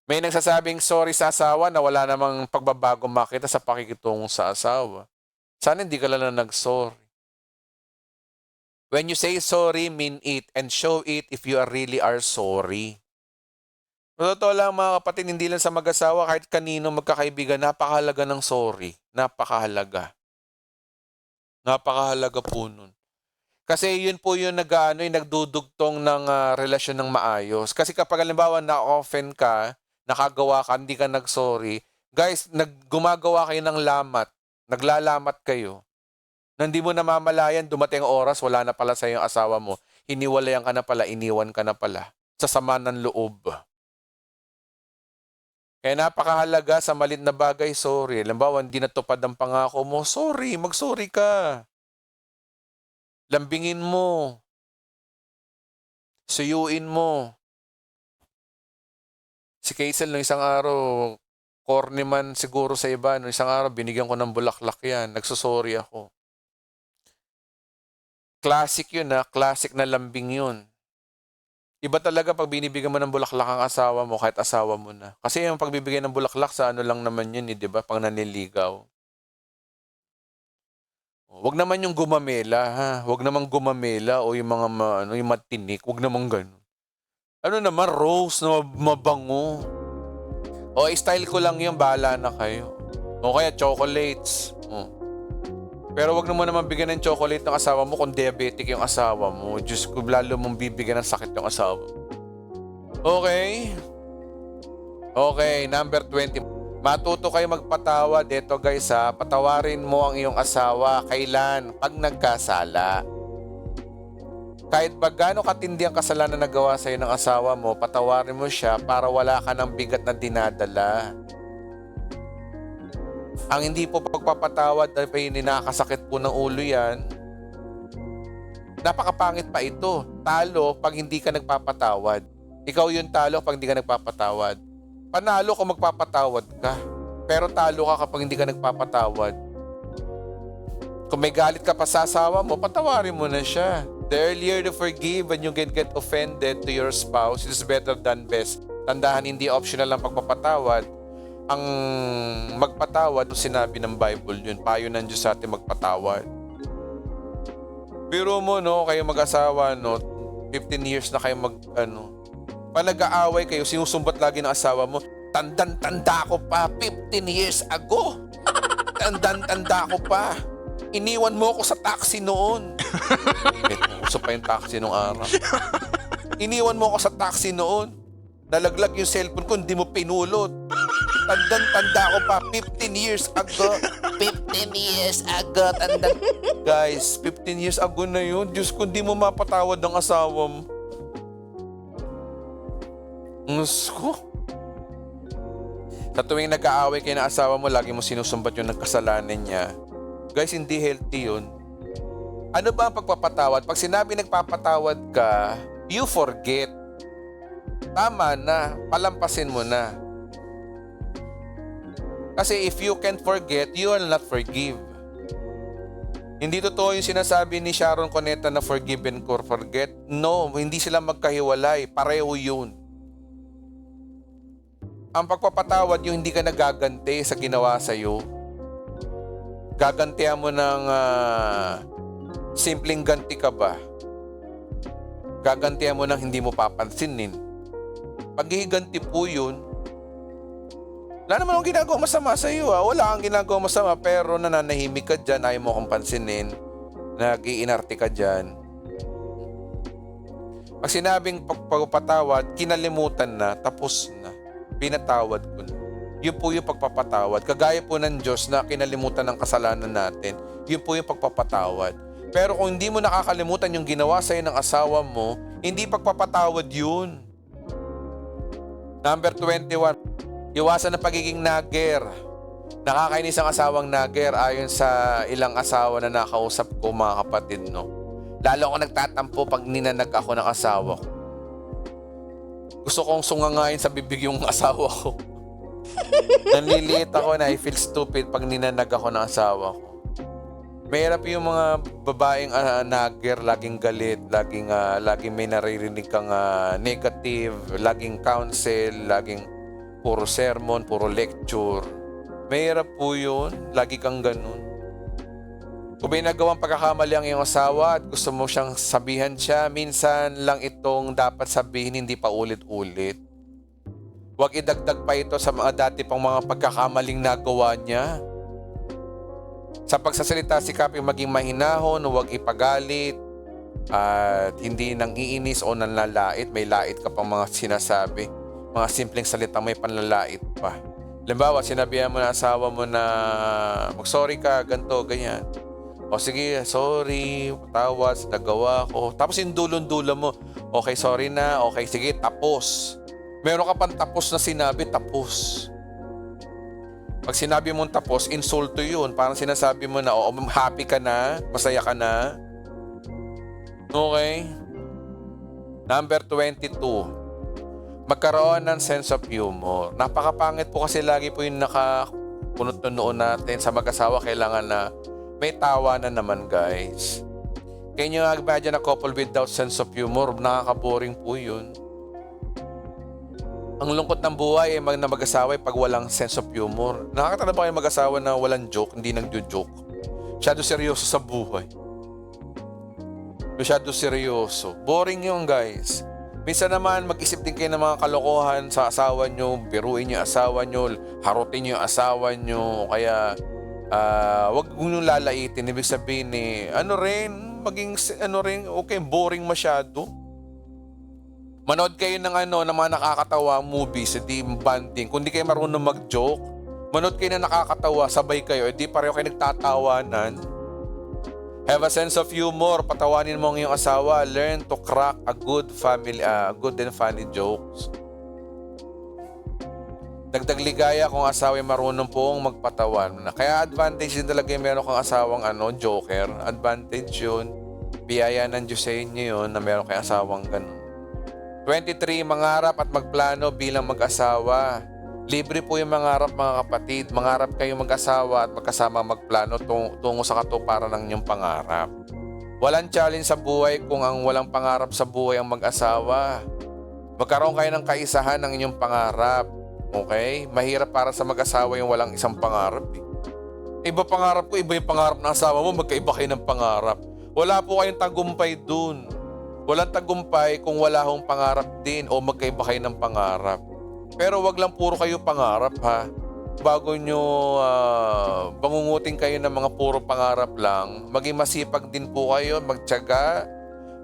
May nagsasabing sorry sa asawa na wala namang pagbabago makita sa pakikitungo sa asawa. Sana hindi ka lang nag-sorry. When you say sorry, mean it and show it if you really are sorry. Totoo lang mga kapatid, hindi lang sa mag-asawa, kahit kanino magkakaibigan, napakahalaga ng sorry. Napakahalaga. Napakahalaga po nun. Kasi yun po yung nagdudugtong ng relasyon ng maayos. Kasi kapag halimbawa na-offend ka, nakagawa ka, hindi ka nag-sorry, guys, gumagawa kayo ng lamat. Naglalamat kayo. Na hindi mo namamalayan, dumating ang oras, wala na pala sa iyong asawa mo. Hiniwalayan ka na pala, iniwan ka na pala. Sa sama ng loob. Kaya napakahalaga sa malit na bagay, sorry. Halimbawa, hindi natupad ang pangako mo, sorry, mag-sorry ka. Lambingin mo. Suyuin mo. Si Kaisel, no isang araw, corny man siguro sa iba, no isang araw, binigyan ko ng bulaklak yan. Nagsusorry ako. Classic yun classic na lambing yun. Iba talaga pag binibigyan mo ng bulaklak ang asawa mo, kahit asawa mo na. Kasi yung pagbibigay ng bulaklak sa ano lang naman yun, di ba? Pang nanliligaw. Wag naman yung gumamela, ha? Wag naman gumamela o yung mga yung matinik. Wag naman ganun. Ano naman, rose na mabango. O, style ko lang yun, bahala na kayo. O kaya chocolates. Pero wag naman bigyan ng chocolate ng asawa mo kung diabetic yung asawa mo. Diyos ko, lalo mong bibigyan ng sakit yung asawa mo. Okay? Okay, number 20. Matuto kayo magpatawad. Ito guys patawarin mo ang iyong asawa. Kailan? Pag nagkasala. Kahit ba gaano katindi ang kasalanan na nagawa sa'yo ng asawa mo, patawarin mo siya para wala ka ng bigat na dinadala. Ang hindi po pagpapatawad ay ninakasakit po ng ulo yan. Napakapangit pa ito. Talo pag hindi ka nagpapatawad. Ikaw yung talo pag hindi ka nagpapatawad. Panalo kung magpapatawad ka. Pero talo ka kapag hindi ka nagpapatawad. Kung may galit ka pa sa asawa mo, patawarin mo na siya. The earlier to forgive when you get offended to your spouse is better than best. Tandahan, hindi optional ang pagpapatawad. Ang magpatawad, sinabi ng Bible yun, payo ng Diyos sa atin magpatawad. Biro mo, kayo mag-asawa, 15 years na kayo pag nag-aaway kayo, sinusumbat lagi ng asawa mo, tanda ko pa, 15 years ago. Tanda ko pa. Iniwan mo ako sa taxi noon. Uso pa yung taxi nung araw. Iniwan mo ako sa taxi noon. Nalaglag yung cellphone ko, hindi mo pinulot. Tanda ko pa, 15 years ago. 15 years ago, Guys, 15 years ago na yun. Diyos ko, hindi mo mapatawad ng asawa mo. Diyos ko. Sa tuwing nag-aaway kayo ng asawa mo, lagi mo sinusumbat yung nagkasalanan niya. Guys, hindi healthy yun. Ano ba ang pagpapatawad? Pag sinabi nagpapatawad ka, you forget. Tama na, palampasin mo na. Kasi if you can't forget, you will not forgive. Hindi totoo yung sinasabi ni Sharon Cuneta na forgive and forget. No, hindi sila magkahiwalay. Pareho yun. Ang pagpapatawad yung hindi ka nagaganti sa ginawa sa'yo. Gagantihan mo ng simpleng ganti ka ba? Gagantihan mo ng hindi mo papansinin. Paghihiganti po yun. Wala naman akong ginagawa masama sa iyo, ah. Wala kang ginagawa masama pero nananahimik ka diyan, ayaw mo akong pansinin, nag-iinarte ka diyan. Pag sinabing pagpapatawad, kinalimutan na, tapos na. Pinatawad ko na. Yun po yung pagpapatawad. Kagaya po ng Diyos na kinalimutan ng kasalanan natin, yun po yung pagpapatawad. Pero kung hindi mo nakakalimutan yung ginawa sa'yo ng asawa mo, hindi pagpapatawad yun. Number 21, iwasan ng pagiging nagger. Nakakainis ang asawang nagger ayon sa ilang asawa na nakausap ko, mga kapatid, no. Lalo ako nagtatampo pag ninanag ako ng asawa ko. Gusto kong sungangayin sa bibig yung asawa ko. Nanliliit ako na I feel stupid pag ninanag ako ng asawa ko. Mahirap yung mga babaeng nagger, laging galit, laging may naririnig kang negative, laging counsel, laging puro sermon, puro lecture. Mahirap po yun, lagi kang ganun. Kung may nagawang pagkakamali ang iyong asawa at gusto mo siyang sabihan siya, minsan lang itong dapat sabihin, hindi pa ulit-ulit. Huwag idagdag pa ito sa mga dati pang mga pagkakamaling nagawa niya. Sa pagsasalita, sikapin maging mahinahon, huwag ipagalit, at hindi nang iinis o nanlalait. May lait ka pang mga sinasabi. Mga simpleng salita may panlalait pa. Halimbawa, sinabihan mo na asawa mo na mag-sorry ka, ganito, ganyan. O sige, sorry, patawad sa nagawa ko. Tapos yung dulon-dulo mo, okay, sorry na, okay, sige, tapos. Meron ka pang tapos na sinabi, tapos. Pag sinabi mong tapos, insulto yun. Parang sinasabi mo na, oh, happy ka na, masaya ka na. Okay? Number 22. Magkaroon ng sense of humor. Napakapangit po kasi lagi po yung nakakunot na noon natin sa mag-asawa. Kailangan na may tawa na naman, guys. Can you imagine a couple without sense of humor? Nakaka-boring po yun. Ang lungkot ng buhay ay na mag-asawa ay pag walang sense of humor. Nakakita na ba kayo mag-asawa na walang joke, hindi nagjo-joke? Masyado seryoso sa buhay. Masyado seryoso. Boring yun, guys. Minsan naman, mag-isip din kayo ng mga kalokohan sa asawa nyo, biruin yung asawa nyo, harutin yung asawa nyo, kaya wag nyo lalaitin. Ibig sabihin okay, boring masyado. Manood kayo ng mga nakakatawa movies, hindi banding. Kung di kayo marunong mag-joke, manood kayo na nakakatawa, sabay kayo, hindi pareho kayo nagtatawanan. Have a sense of humor, patawanin mo ang iyong asawa. Learn to crack a good and funny jokes. Dagdag ligaya kung asawa ay marunong pong magpatawan. Kaya advantage din talaga yung meron kang asawang joker. Advantage yun. Biyaya ng Diyos sa inyo yun na meron kang asawang ganun. 23. Mangarap at magplano bilang mag-asawa. Libre po yung mangarap, mga kapatid. Mangarap kayo mag-asawa at magkasama magplano tungo sa katuparan ng inyong pangarap. Walang challenge sa buhay kung ang walang pangarap sa buhay ang mag-asawa. Magkaroon kayo ng kaisahan ng inyong pangarap. Okay? Mahirap para sa mag-asawa yung walang isang pangarap. Iba pangarap ko, iba yung pangarap ng asawa mo, magkaiba kayo ng pangarap. Wala po kayong tagumpay dun. Walang tagumpay kung wala hong pangarap din o magkaiba kayo ng pangarap. Pero wag lang puro kayo pangarap, ha. Bago nyo bangungutin kayo ng mga puro pangarap lang, maging masipag din po kayo, magtiyaga,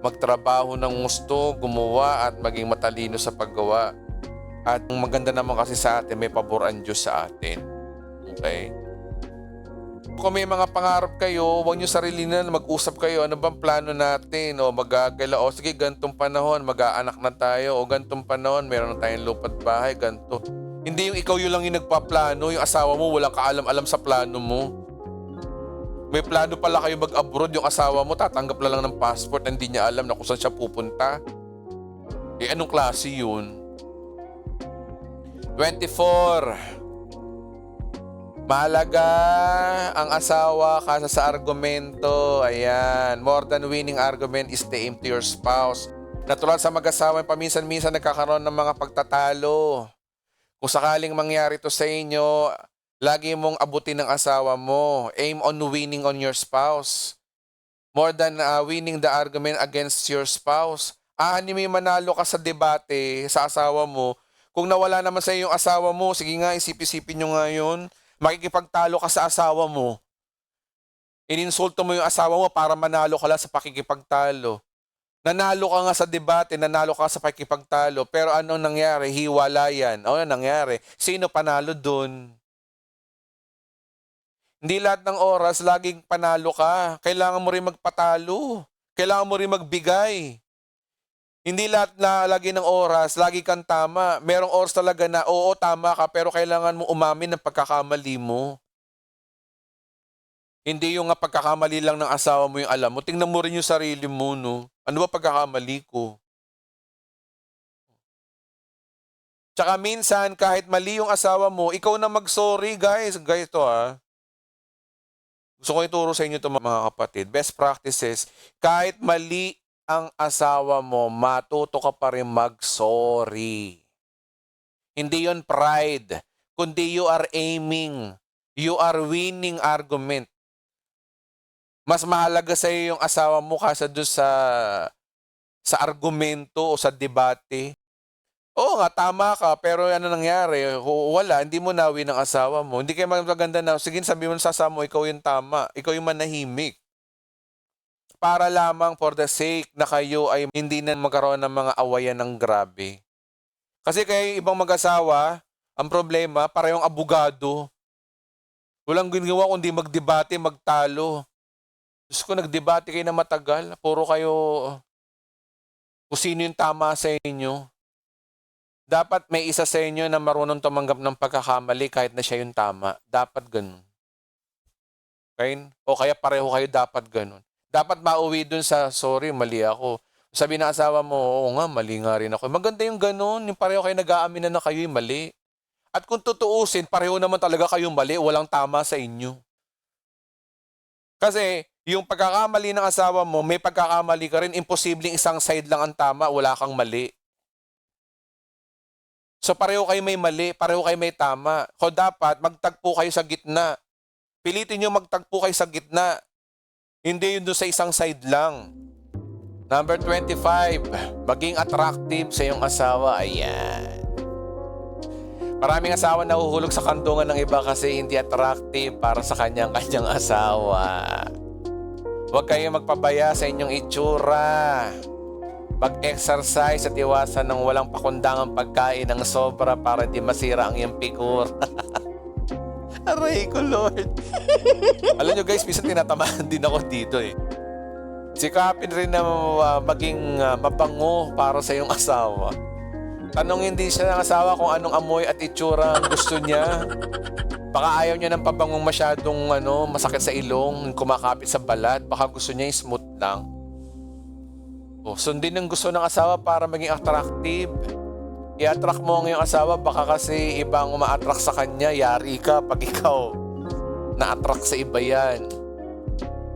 magtrabaho ng gusto, gumawa at maging matalino sa paggawa. At ang maganda naman kasi sa atin, may pabor ang Diyos sa atin. Okay? Kung may mga pangarap kayo, huwag nyo sarili na mag-usap kayo. Ano bang plano natin? O magagala, o sige, gantong panahon, mag-aanak na tayo. O gantong panahon, meron na tayong lupa't bahay, ganto. Hindi yung ikaw yung lang yung nagpaplano, yung asawa mo, walang kaalam-alam sa plano mo. May plano pala kayo mag-abroad, yung asawa mo, tatanggap na lang ng passport, hindi niya alam na kung saan siya pupunta. Eh, anong klase yun? 24. Mahalaga ang asawa kaysa sa argumento. Ayan. More than winning argument is the aim to your spouse. Natural sa mag-asawa, paminsan-minsan nagkakaroon ng mga pagtatalo. Kung sakaling mangyari to sa inyo, lagi mong abutin ng asawa mo. Aim on winning on your spouse. More than winning the argument against your spouse. Hindi may manalo ka sa debate sa asawa mo Kung nawala naman sa yung asawa mo, sige nga, isip-isipin nyo nga yun. Makikipagtalo ka sa asawa mo. Ininsulto mo yung asawa mo para manalo ka lang sa pakikipagtalo. Nanalo ka nga sa debate, nanalo ka sa pakikipagtalo, pero anong nangyari? Hiwalayan. Ano nangyari? Sino panalo dun? Hindi lahat ng oras laging panalo ka. Kailangan mo rin magpatalo. Kailangan mo rin magbigay. Hindi lahat na lagi ng oras, lagi kang tama. Merong oras talaga na oo, tama ka, pero kailangan mo umamin ng pagkakamali mo. Hindi yung nga pagkakamali lang ng asawa mo yung alam mo. Tingnan mo rin yung sarili mo, no? Ano ba pagkakamali ko? Tsaka minsan, kahit mali yung asawa mo, ikaw na mag-sorry, guys. Guys, ito Gusto ko ituro sa inyo ito, mga kapatid. Best practices, kahit mali ang asawa mo, matuto ka pa rin mag-sorry. Hindi yon pride, kundi you are aiming. You are winning argument. Mas mahalaga sa iyo yung asawa mo kaysa doon sa argumento o sa debate. Oo nga, tama ka, pero ano nangyari? Wala, hindi mo nawi ng asawa mo. Hindi kayo magaganda na, sige, sabi mo sa asawa mo, ikaw yung tama, ikaw yung manahimik. Para lamang for the sake na kayo ay hindi na magkaroon ng mga awayan ng grabe. Kasi kayo ibang mag-asawa, ang problema, parehong abogado. Walang ginagawa kundi magdebate, magtalo. Diyos ko, nagdebate kayo na matagal. Puro kayo kung sino yung tama sa inyo. Dapat may isa sa inyo na marunong tumanggap ng pagkakamali kahit na siya yung tama. Dapat ganun. Okay? O kaya pareho kayo dapat ganun. Dapat mauwi dun sa, sorry, mali ako. Sabi ng asawa mo, oo nga, mali nga rin ako. Maganda yung ganun. Yung pareho kayo nag-aamin na kayo yung mali. At kung tutuusin, pareho naman talaga kayong mali. Walang tama sa inyo. Kasi yung pagkakamali ng asawa mo, may pagkakamali ka rin, imposibleng isang side lang ang tama, wala kang mali. So pareho kayo may mali, pareho kayo may tama. So dapat magtagpo kayo sa gitna. Pilitin nyo magtagpo kayo sa gitna. Hindi yun doon sa isang side lang. Number 25, maging attractive sa iyong asawa. Ayan. Maraming asawa na nahuhulog sa kandungan ng iba kasi hindi attractive para sa kanyang asawa. Huwag kayong magpabaya sa inyong itsura. Mag-exercise at iwasan ng walang pakundangang pagkain ng sobra para di masira ang iyong figure. Aray ko, Lord. Alam nyo guys, minsan tinatamaan din ako dito eh. Sikapin rin na maging mabango para sa iyong asawa. Tanongin din siya ng asawa kung anong amoy at itsura ang gusto niya. Baka ayaw niya ng pabangong masyadong masakit sa ilong, kumakapit sa balat. Baka gusto niya yung smooth lang. O, sundin ang gusto ng asawa para maging attractive. I-attract mo ang iyong asawa, baka kasi ibang uma-attract sa kanya. Yari ka pag ikaw na-attract sa iba yan.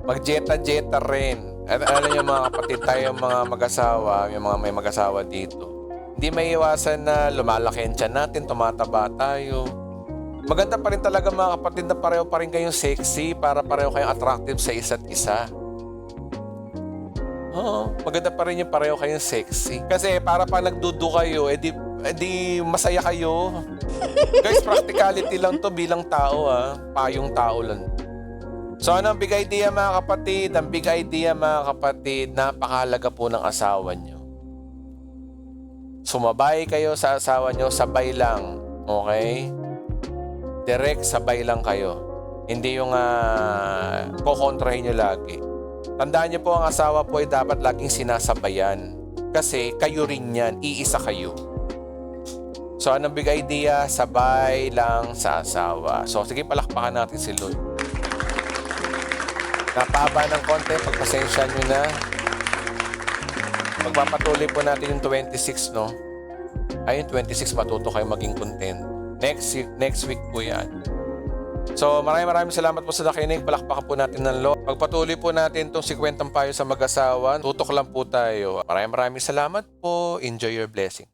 Mag-jeta-jeta rin. At alam niyo mga kapatid, tayo mga mag-asawa, yung mga may mag-asawa dito. Hindi may iwasan na lumalaki ang tiyan natin, tumataba tayo. Maganda pa rin talaga mga kapatid na pareho pa rin kayong sexy para pareho kayong attractive sa isa't isa. Oo, maganda pa rin yung pareho kayong sexy. Kasi para pa nagdudu kayo, edi masaya kayo. Guys, practicality lang to bilang tao payong tao lang. So ano ang big idea mga kapatid? Ang big idea mga kapatid, napakahalaga po ng asawa nyo. Sumabay kayo sa asawa nyo, sabay lang. Okay? Direct sabay lang kayo. Hindi yung kukontrahin nyo lagi. Tandaan nyo po, ang asawa po ay dapat laging sinasabayan. Kasi kayo rin yan, iisa kayo. So anong big idea? Sabay lang sa asawa. So sige, palakpakan natin si Lord. Napaba ng konti, pagpasensya nyo na. Magpapatuloy po natin yung 26, no? Ayun, 26, matuto kayo maging content. Next week po yan. So maraming salamat po sa nakinig. Palakpakan po natin ng Lord. Pagpatuloy po natin itong 50 payo sa mag-asawa. Tutok lang po tayo. Maraming salamat po. Enjoy your blessing.